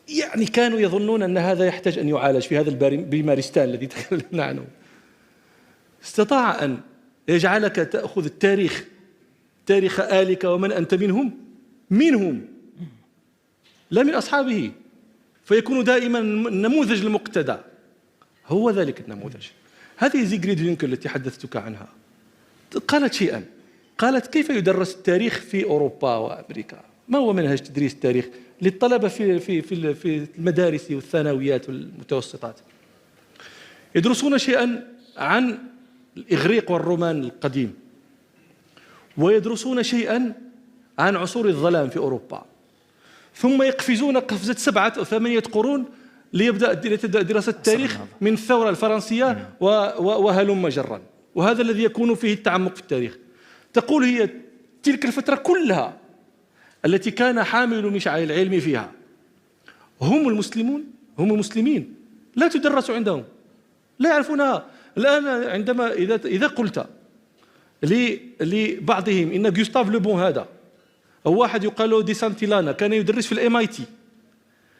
يعني كانوا يظنون أن هذا يحتاج أن يعالج في هذا البيمارستان الذي تكلمنا عنه. استطاع أن يجعلك تأخذ التاريخ، تاريخ آلك ومن أنت منهم لا من أصحابه، فيكون دائما النموذج المقتدى هو ذلك النموذج. هذه زيغريد يونكر التي حدثتك عنها قالت شيئا، قالت كيف يدرس التاريخ في أوروبا وأمريكا؟ ما هو منهج تدريس التاريخ للطلبة في المدارس والثانويات والمتوسطات؟ يدرسون شيئا عن الإغريق والرومان القديم، ويدرسون شيئا عن عصور الظلام في أوروبا، ثم يقفزون قفزة 7 أو 8 قرون ليبدأ دراسة التاريخ من الثورة الفرنسية وهلم جرا. وهذا الذي يكون فيه التعمق في التاريخ. تقول هي تلك الفترة كلها التي كان حامل مشعل العلم فيها هم المسلمين لا تدرس عندهم، لا يعرفونها. الآن عندما إذا قلت لبعضهم إن جوستاف لوبون هذا أو واحد يقال له دي سانتيلانا كان يدرس في الMIT،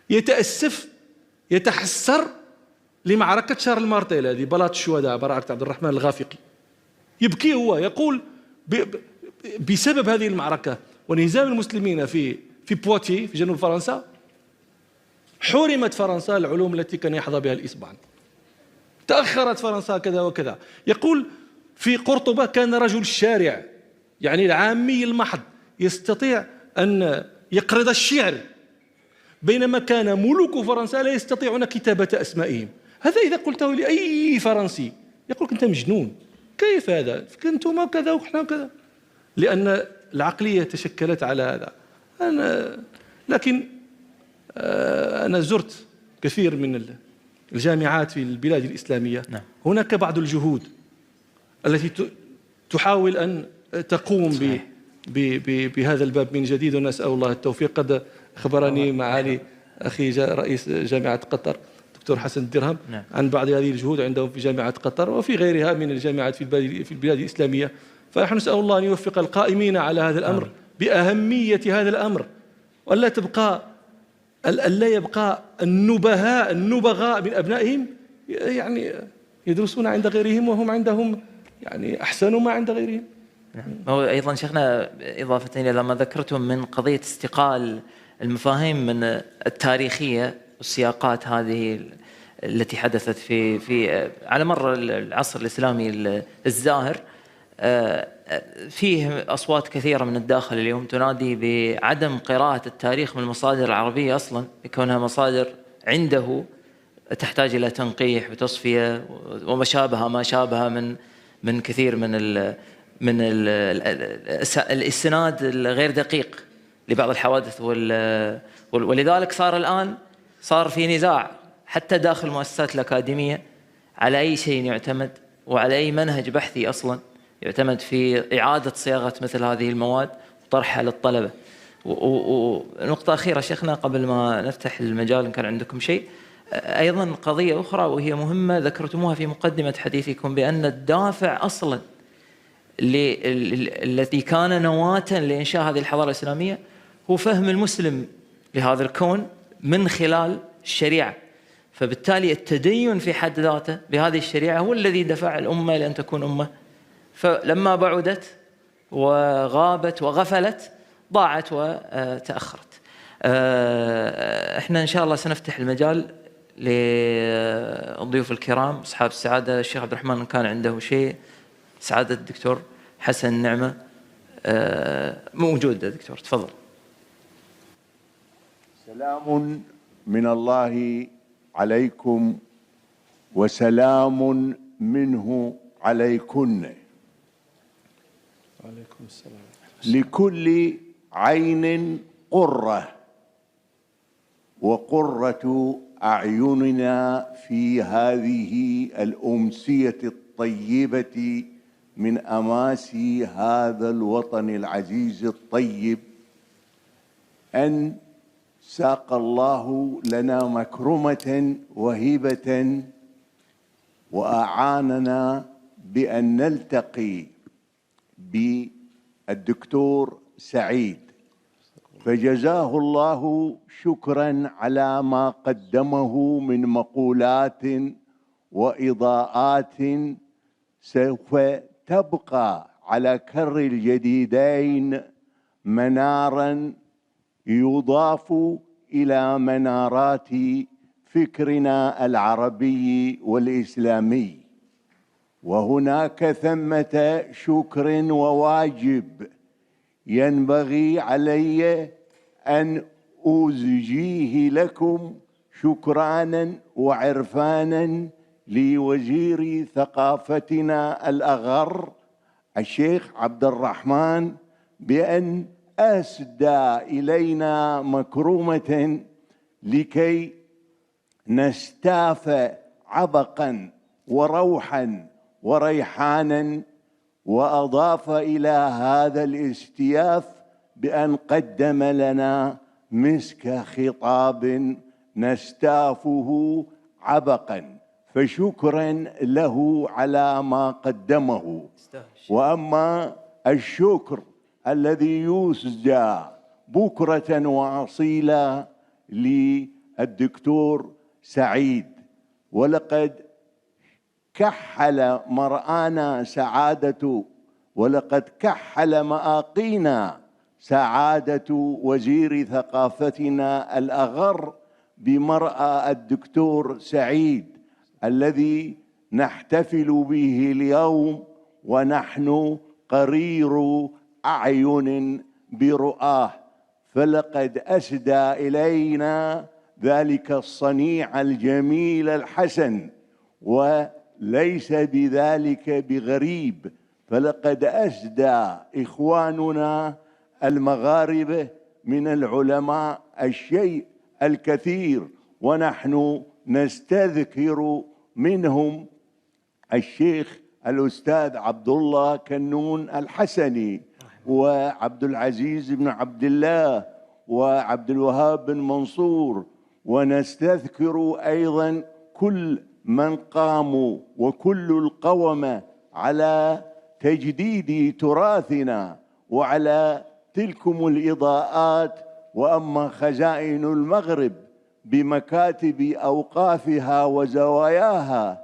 يتأسف يتحسر لمعركة شارل مارتيل، هذه بلاط الشهداء معركة عبد الرحمن الغافقي، يبكي هو يقول بسبب هذه المعركة وانهزام المسلمين في بواتي في جنوب فرنسا حرمت فرنسا العلوم التي كان يحظى بها الإسبان، تأخرت فرنسا كذا وكذا. يقول في قرطبة كان رجل الشارع، يعني العامي المحض، يستطيع أن يقرض الشعر، بينما كان ملوك فرنسا لا يستطيعون كتابة أسمائهم. هذا إذا قلته لأي فرنسي يقول أنت مجنون، كيف هذا؟ كنتم كذا وإحنا كذا، لأن العقلية تشكلت على هذا. لكن أنا زرت كثير من الجامعات في البلاد الإسلامية. هناك بعض الجهود التي تحاول أن تقوم بهذا الباب من جديد، ونسأل الله التوفيق. قد أخبرني معالي أخي رئيس جامعة قطر دكتور حسن الدرهم عن بعض هذه الجهود عندهم في جامعة قطر وفي غيرها من الجامعات في البلاد الإسلامية. فنحن نسأل الله أن يوفق القائمين على هذا الأمر بأهمية هذا الأمر، وألا يبقى النبغاء من أبنائهم يعني يدرسون عند غيرهم وهم عندهم يعني أحسن ما عند غيرهم. نعم. هو أيضا شيخنا إضافة إلى ما ذكرتم من قضية استقال المفاهيم من التاريخية والسياقات هذه التي حدثت في على مر العصر الإسلامي الزاهر، فيه أصوات كثيرة من الداخل اليوم تنادي بعدم قراءة التاريخ من المصادر العربية أصلا، بكونها مصادر عنده تحتاج إلى تنقيح وتصفية وما شابه من كثير من الإسناد الغير دقيق لبعض الحوادث ولذلك صار في نزاع حتى داخل المؤسسات الأكاديمية على أي شيء يعتمد وعلى أي منهج بحثي أصلا يعتمد في إعادة صياغة مثل هذه المواد وطرحها للطلبة. ونقطة أخيرة شيخنا قبل ما نفتح المجال إن كان عندكم شيء، أيضا قضية أخرى وهي مهمة ذكرتموها في مقدمة حديثكم، بأن الدافع أصلا الذي كان نواة لإنشاء هذه الحضارة الإسلامية هو فهم المسلم لهذا الكون من خلال الشريعة، فبالتالي التدين في حد ذاته بهذه الشريعة هو الذي دفع الأمة لأن تكون أمة، فلما بعدت وغابت وغفلت ضاعت وتأخرت. احنا إن شاء الله سنفتح المجال للضيوف الكرام أصحاب السعادة. الشيخ عبد الرحمن كان عنده شيء، سعادة الدكتور حسن نعمة موجود. دكتور تفضل. سلام من الله عليكم وسلام منه عليكن. وعليكم السلام. لكل عين قرة، وقرة أعيننا في هذه الأمسية الطيبة من أماسي هذا الوطن العزيز الطيب أن ساق الله لنا مكرمة وهبة وأعاننا بأن نلتقي بالدكتور سعيد، فجزاه الله شكرا على ما قدمه من مقولات وإضاءات سوف تبقى على كر الجديدين منارا يضاف إلى منارات فكرنا العربي والإسلامي. وهناك ثمة شكر وواجب ينبغي علي أن أزجيه لكم شكرانا وعرفانا لوزير ثقافتنا الأغر الشيخ عبد الرحمن بأن أسدى إلينا مكرمة لكي نستاف عبقا وروحا وريحانا، وأضاف إلى هذا الاستياف بأن قدم لنا مسك خطاب نستافه عبقا، فشكرا له على ما قدمه. وأما الشكر الذي يسجى بكرة وأصيلا للدكتور سعيد، ولقد كحل مرآنا سعادة، ولقد كحل مآقينا سعادة وزير ثقافتنا الأغر بمرأى الدكتور سعيد الذي نحتفل به اليوم، ونحن قرير أعين برؤاه. فلقد أسدى إلينا ذلك الصنيع الجميل الحسن، وليس بذلك بغريب، فلقد أسدى إخواننا المغاربة من العلماء الشيء الكثير، ونحن نستذكر منهم الشيخ الأستاذ عبد الله كنون الحسني، وعبد العزيز بن عبد الله، وعبد الوهاب بن منصور، ونستذكر أيضا كل من قاموا وكل القوم على تجديد تراثنا وعلى تلكم الإضاءات. وأما خزائن المغرب بمكاتب أوقافها وزواياها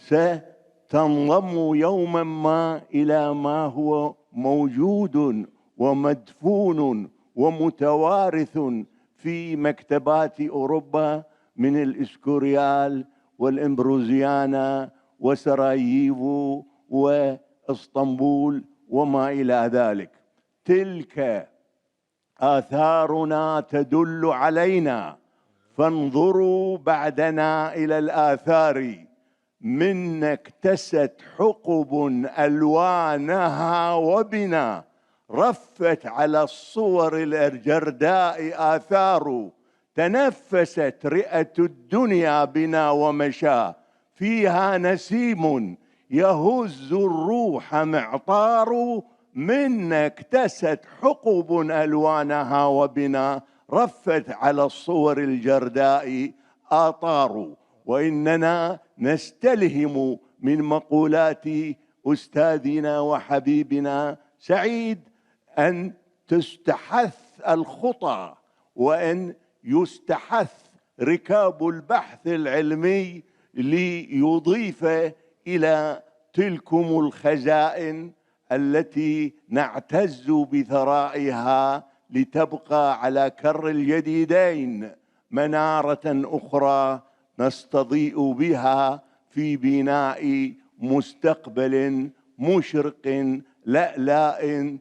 ستنضم يوما ما إلى ما هو موجود ومدفون ومتوارث في مكتبات أوروبا من الإسكوريال والإمبروزيانا وسراييفو وإسطنبول وما إلى ذلك. تلك آثارنا تدل علينا، فانظروا بعدنا إلى الآثار، من اكتست حقب ألوانها وبنا، رفت على الصور الجرداء آثار، تنفست رئة الدنيا بنا ومشى، فيها نسيم يهز الروح معطار، من اكتست حقب ألوانها وبنا، رفت على الصور الجرداء آطار. وإننا نستلهم من مقولات أستاذنا وحبيبنا سعيد أن تستحث الخطى وأن يستحث ركاب البحث العلمي ليضيف إلى تلكم الخزائن التي نعتز بثرائها، لتبقى على كر الجديدين منارة أخرى نستضيء بها في بناء مستقبل مشرق لألاء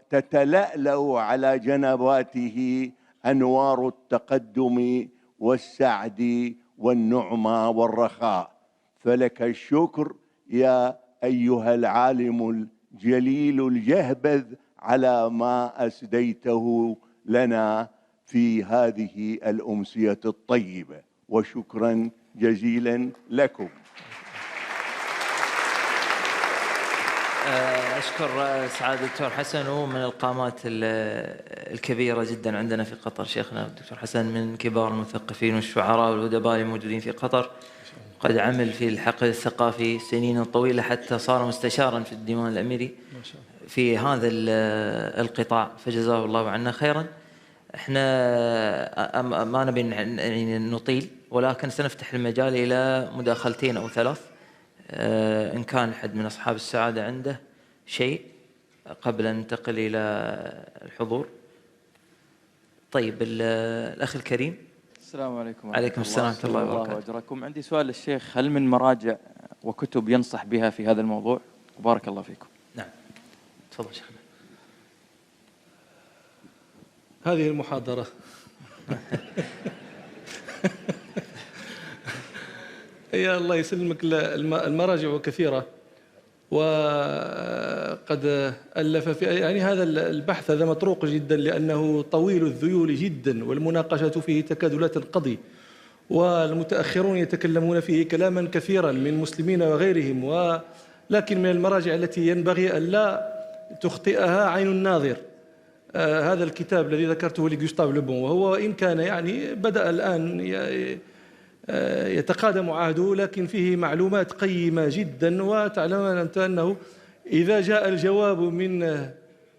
تتلألأ على جنباته أنوار التقدم والسعد والنعمة والرخاء. فلك الشكر يا أيها العالم الجليل الجهبذ على ما أسديته لنا في هذه الأمسية الطيبة، وشكرا جزيلا لكم. أشكر سعادة الدكتور حسن، ومن القامات الكبيرة جدا عندنا في قطر شيخنا الدكتور حسن، من كبار المثقفين والشعراء والأدباء الموجودين في قطر، قد عمل في الحقل الثقافي سنين طويلة حتى صار مستشارا في الديوان الأميري في هذا القطاع، فجزاه الله عنا خيرا. احنا ما نبي نطيل، ولكن سنفتح المجال إلى مداخلتين أو ثلاث، إن كان أحد من أصحاب السعادة عنده شيء قبل أن ننتقل إلى الحضور. طيب الأخ الكريم. السلام عليكم. عليكم السلام ورحمة الله وبركاته. الله أجركم. عندي سؤال للشيخ، هل من مراجع وكتب ينصح بها في هذا الموضوع؟ وبارك الله فيكم. نعم تفضل شيخنا. هذه المحاضرة يا الله يسلمك، المراجع كثيرة، وقد ألف في يعني هذا البحث هذا مطروق جدا، لأنه طويل الذيول جدا، والمناقشة فيه تكاد لا تنقضي، والمتأخرون يتكلمون فيه كلاما كثيرا من مسلمين وغيرهم، ولكن من المراجع التي ينبغي أن لا تخطئها عين الناظر هذا الكتاب الذي ذكرته لجوستاف لوبون، وهو إن كان يعني بدأ الآن يتقادم عهده، لكن فيه معلومات قيمة جدا. وتعلمون أنت أنه إذا جاء الجواب من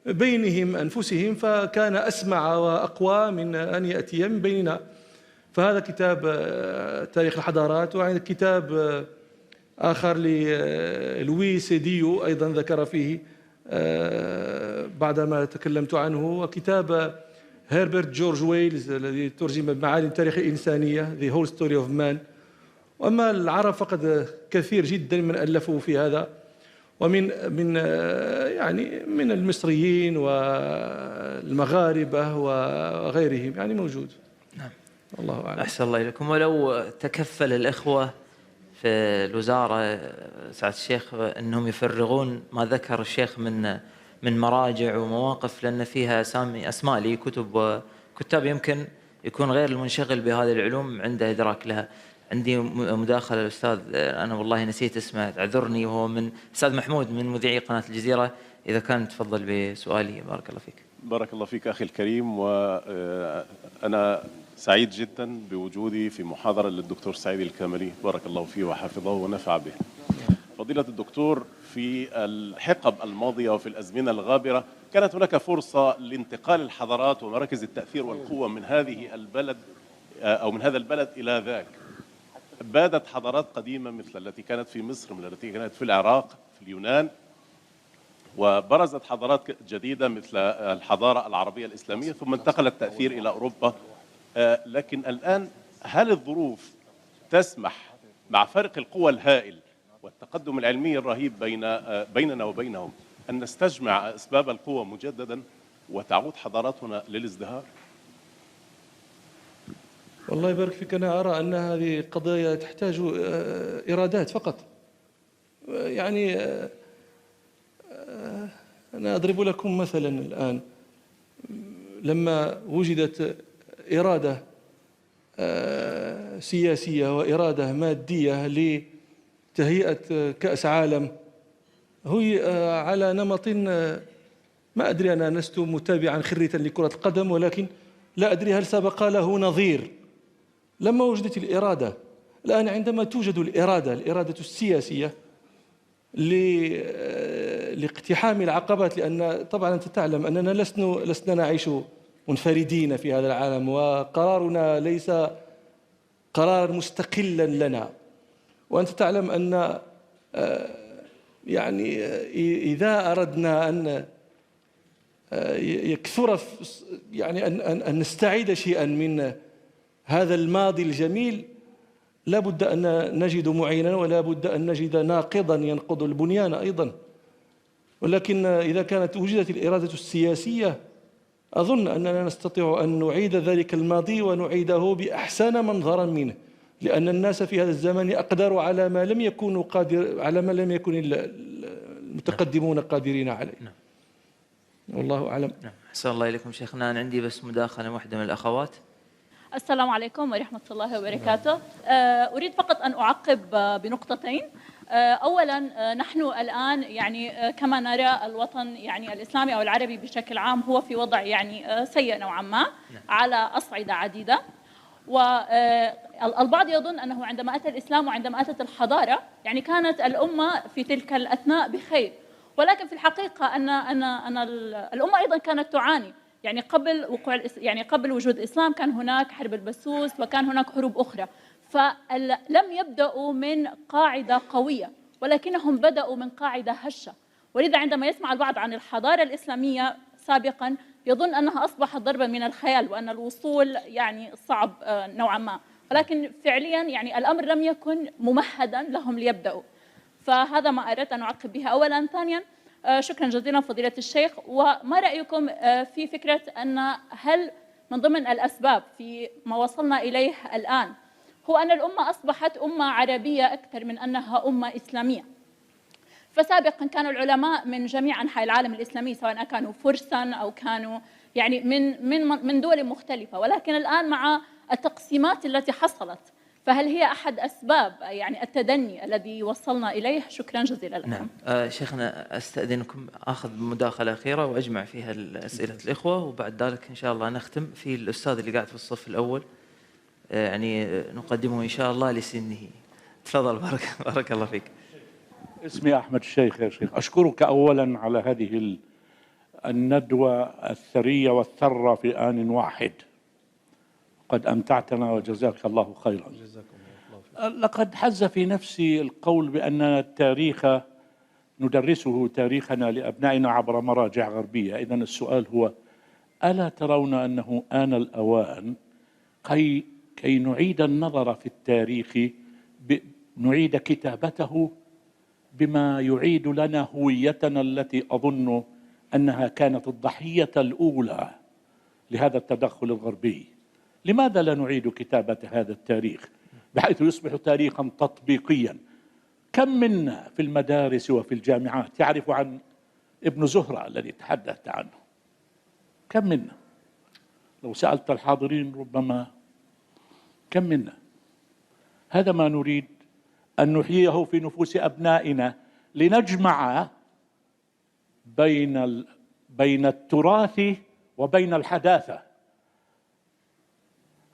بينهم أنفسهم فكان أسمع وأقوى من أن يأتي من بيننا. فهذا كتاب تاريخ الحضارات، وعندك كتاب آخر للويس ديو أيضا ذكر فيه بعدما تكلمت عنه، وكتاب هربرت جورج ويلز الذي ترجم بمعالم تاريخ الإنسانية The Whole Story of Man. وأما العرب فقد كثير جدا من ألفوا في هذا، ومن يعني من المصريين والمغاربة وغيرهم يعني موجود. نعم الله أعلم. أحسن الله إليكم. ولو تكفل الإخوة في الوزارة سعادة الشيخ أنهم يفرغون ما ذكر الشيخ من مراجع ومواقف، لأن فيها أسماء لكتب وكتاب يمكن يكون غير المنشغل بهذه العلوم عنده إدراك لها. عندي مداخلة الأستاذ، أنا والله نسيت اسمه اعذرني، وهو من أستاذ محمود من مذيعي قناة الجزيرة، إذا كان تفضل بسؤالي. بارك الله فيك. بارك الله فيك أخي الكريم، وأنا سعيد جدا بوجودي في محاضرة للدكتور سعيد الكاملي، بارك الله فيه وحفظه ونفع به. فضيلة الدكتور، في الحقب الماضية وفي الأزمنة الغابرة كانت هناك فرصة لانتقال الحضارات ومراكز التأثير والقوة من هذه البلد أو من هذا البلد إلى ذاك، بادت حضارات قديمة مثل التي كانت في مصر، مثل التي كانت في العراق، في اليونان، وبرزت حضارات جديدة مثل الحضارة العربية الإسلامية، ثم انتقل التأثير إلى أوروبا. لكن الآن هل الظروف تسمح مع فرق القوى الهائل والتقدم العلمي الرهيب بيننا وبينهم أن نستجمع أسباب القوى مجددا وتعود حضاراتنا للازدهار؟ والله يبارك فيك، أنا أرى أن هذه قضايا تحتاج إرادات فقط. يعني أنا أضرب لكم مثلا الآن، لما وجدت إرادة سياسية وإرادة مادية لتهيئة كأس عالم، هي على نمط ما أدري، أنا لست متابعا خريتا لكرة القدم، ولكن لا أدري هل سبق له نظير لما وجدت الإرادة. الآن عندما توجد الإرادة السياسية لاقتحام العقبات، لأن طبعا أنت تعلم أننا لسنا نعيش منفردين في هذا العالم، وقرارنا ليس قرار مستقلا لنا. وأنت تعلم أن يعني إذا أردنا أن يكثر يعني أن نستعيد شيئا من هذا الماضي الجميل، لا بد أن نجد معينا، ولا بد أن نجد ناقضا ينقض البنيان أيضا. ولكن إذا كانت وجدت الإرادة السياسية، أظن أننا نستطيع أن نعيد ذلك الماضي ونعيده بأحسن منظرا منه، لأن الناس في هذا الزمن أقدروا على ما لم يكن المتقدمون قادرين عليه. والله أعلم. أحسن الله إليكم شيخنا. أنا عندي بس مداخلة واحدة من الأخوات. السلام عليكم ورحمة الله وبركاته. أريد فقط أن أعقب بنقطتين. أولا، نحن الآن يعني كما نرى الوطن يعني الإسلامي أو العربي بشكل عام هو في وضع يعني سيء نوعا ما على أصعدة عديدة. والبعض يظن أنه عندما أتى الإسلام وعندما أتت الحضارة يعني كانت الأمة في تلك الأثناء بخير، ولكن في الحقيقة أن الأمة أيضا كانت تعاني. يعني قبل وجود الإسلام كان هناك حرب البسوس وكان هناك حروب أخرى، فلم يبدأوا من قاعدة قوية ولكنهم بدأوا من قاعدة هشة. ولذا عندما يسمع البعض عن الحضارة الإسلامية سابقا يظن أنها أصبحت ضربا من الخيال وأن الوصول يعني صعب نوعا ما، ولكن فعليا يعني الأمر لم يكن ممهدا لهم ليبدأوا. فهذا ما أردت أن أعقب بها أولا. ثانيا، شكرا جزيلا فضيلة الشيخ. وما رأيكم في فكرة أن هل من ضمن الأسباب في ما وصلنا إليه الآن هو أن الأمة أصبحت أمة عربية أكثر من أنها أمة إسلامية؟ فسابقا كان العلماء من جميع أنحاء العالم الإسلامي، سواء كانوا فرسا أو كانوا يعني من دول مختلفة، ولكن الآن مع التقسيمات التي حصلت فهل هي أحد أسباب يعني التدني الذي وصلنا إليه؟ شكرا جزيلا لكم. نعم. شيخنا أستأذنكم أخذ مداخلة أخيرة وأجمع فيها أسئلة الإخوة، وبعد ذلك إن شاء الله نختم في الأستاذ اللي قاعد في الصف الأول، يعني نقدمه إن شاء الله لسنه. تفضل. بارك الله فيك. اسمي أحمد الشيخ. يا شيخ، أشكرك أولا على هذه الندوة الثرية والثرة في آن واحد، قد أمتعتنا وجزاك الله خيرا. لقد حز في نفسي القول بأن التاريخ ندرسه تاريخنا لأبنائنا عبر مراجع غربية. إذن السؤال هو: ألا ترون أنه آن الأوان كي نعيد النظر في التاريخ، نعيد كتابته بما يعيد لنا هويتنا التي أظن أنها كانت الضحية الأولى لهذا التدخل الغربي؟ لماذا لا نعيد كتابة هذا التاريخ بحيث يصبح تاريخا تطبيقيا؟ كم منا في المدارس وفي الجامعات يعرف عن ابن زهرة الذي تحدثت عنه؟ كم منا؟ لو سألت الحاضرين ربما كم منا؟ هذا ما نريد أن نحييه في نفوس أبنائنا، لنجمع بين التراث وبين الحداثة.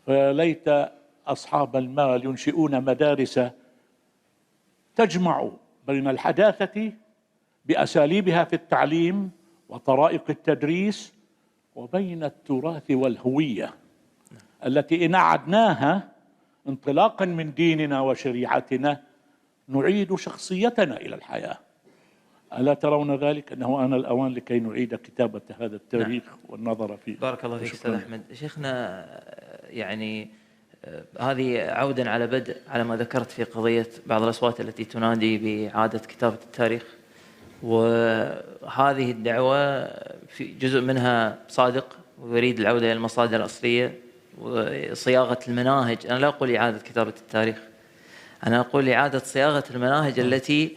فليت أصحاب المال ينشئون مدارس تجمع بين الحداثة بأساليبها في التعليم وطرائق التدريس وبين التراث والهوية التي إن أعدناها انطلاقا من ديننا وشريعتنا نعيد شخصيتنا إلى الحياة. ألا ترون ذلك أنه آن الأوان لكي نعيد كتابة هذا التاريخ والنظر فيه؟ بارك الله فيك أستاذ أحمد. شيخنا، يعني هذه عودا على بدء على ما ذكرت في قضية بعض الأصوات التي تنادي بإعادة كتابة التاريخ، وهذه الدعوة في جزء منها صادق ويريد العودة إلى المصادر الأصلية وصياغة المناهج. أنا لا أقول إعادة كتابة التاريخ، أنا أقول إعادة صياغة المناهج التي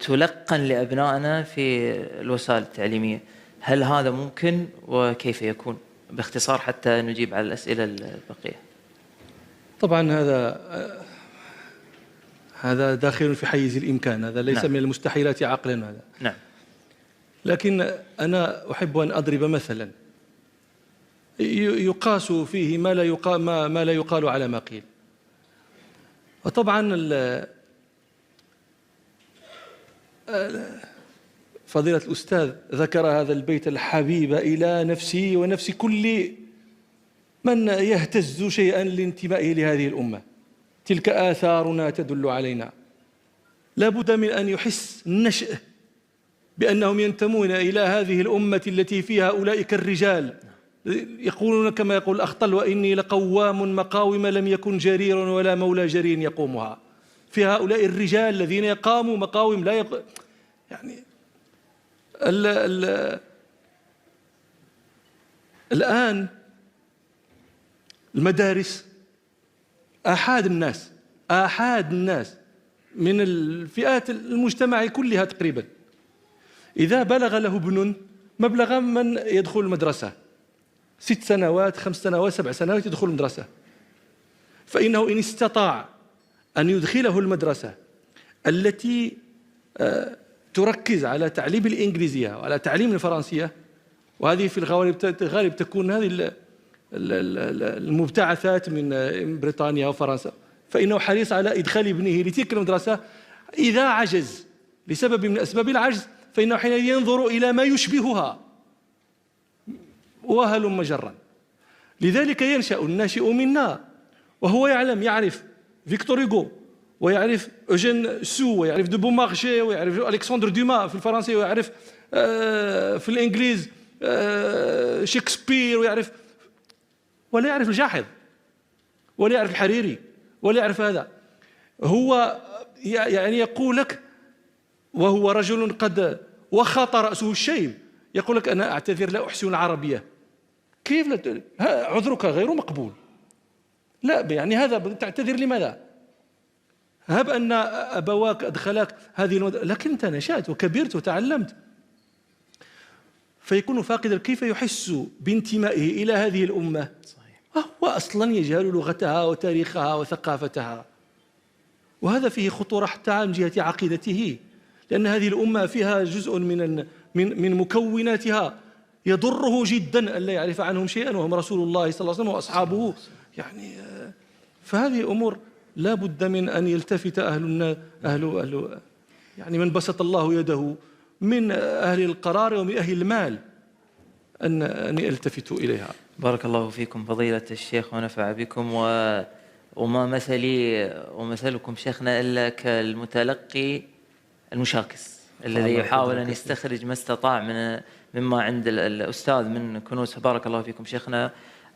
تلقن لأبنائنا في الوسائل التعليمية. هل هذا ممكن وكيف يكون؟ باختصار حتى نجيب على الأسئلة البقية. طبعا هذا داخل في حيز الإمكان، هذا ليس من المستحيلات عقلا هذا. نعم. لكن أنا أحب أن أضرب مثلا يقاس فيه ما لا يقال على ما قيل. وطبعا فضيلة الأستاذ ذكر هذا البيت الحبيب إلى نفسي ونفس كل من يهتز شيئا لانتمائه لهذه الأمة. تلك آثارنا تدل علينا. لا بد من أن يحس النشء بأنهم ينتمون إلى هذه الأمة التي فيها أولئك الرجال يقولون كما يقول الأخطل: وإني لقوام مقاوم لم يكن جرير ولا مولى جرير يقومها. في هؤلاء الرجال الذين يقاموا مقاوم لا يعني الآن المدارس آحاد الناس من الفئات المجتمع كلها تقريبا، إذا بلغ له ابن مبلغ من يدخل المدرسة 6 سنوات 5 سنوات 7 سنوات يدخل المدرسة، فإنه إن استطاع أن يدخله المدرسة التي تركز على تعليم الإنجليزية وعلى تعليم الفرنسية، وهذه في الغالب تكون هذه المبتعثات من بريطانيا وفرنسا، فإنه حريص على إدخال ابنه لتلك المدرسة. إذا عجز لسبب من أسباب العجز فإنه حينئذ ينظر إلى ما يشبهها وهلم جرا. لذلك ينشأ الناشئ منا وهو يعرف فيكتور هوغو، ويعرف أوجين سو، ويعرف دو بومارشي، ويعرف ألكسندر دوما في الفرنسي، ويعرف في الإنجليز شكسبير، ولا يعرف الجاحظ ولا يعرف الحريري ولا يعرف هذا. هو يعني يقول لك وهو رجل قد وخط رأسه الشيب، يقول لك: أنا أعتذر لا أحسن العربية. كيف لا عذرك غير مقبول؟ لا، يعني هذا تعتذر لماذا؟ هب أن أبواك أدخلاك هذه لكن أنت نشأت وكبرت وتعلمت. فيكون فاقدا كيف يحس بانتمائه إلى هذه الأمة وهو أصلا يجهل لغتها وتاريخها وثقافتها. وهذا فيه خطورة حتى من جهة عقيدته، لأن هذه الأمة فيها جزء من مكوناتها يضره جدا أن لا يعرف عنهم شيئا، وهم رسول الله صلى الله عليه وسلم وأصحابه. يعني فهذه أمور لا بد من أن يلتفت أهل يعني من بسط الله يده من أهل القرار ومن أهل المال أن يلتفتوا إليها. بارك الله فيكم فضيلة الشيخ ونفع بكم. وما مثلي ومثلكم شيخنا إلا كالمتلقي المشاكس الذي يحاول أن يستخرج ما استطاع مما عند الأستاذ من كنوز. بارك الله فيكم شيخنا.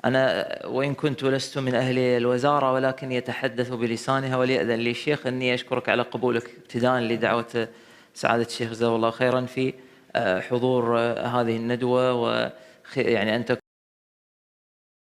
أنا وإن كنت لست من أهل الوزارة ولكن يتحدث بلسانها، وليأذن لي الشيخ أني أشكرك على قبولك ابتداء لدعوة سعادة الشيخ جزاه الله خيرا في حضور هذه الندوة، يعني أن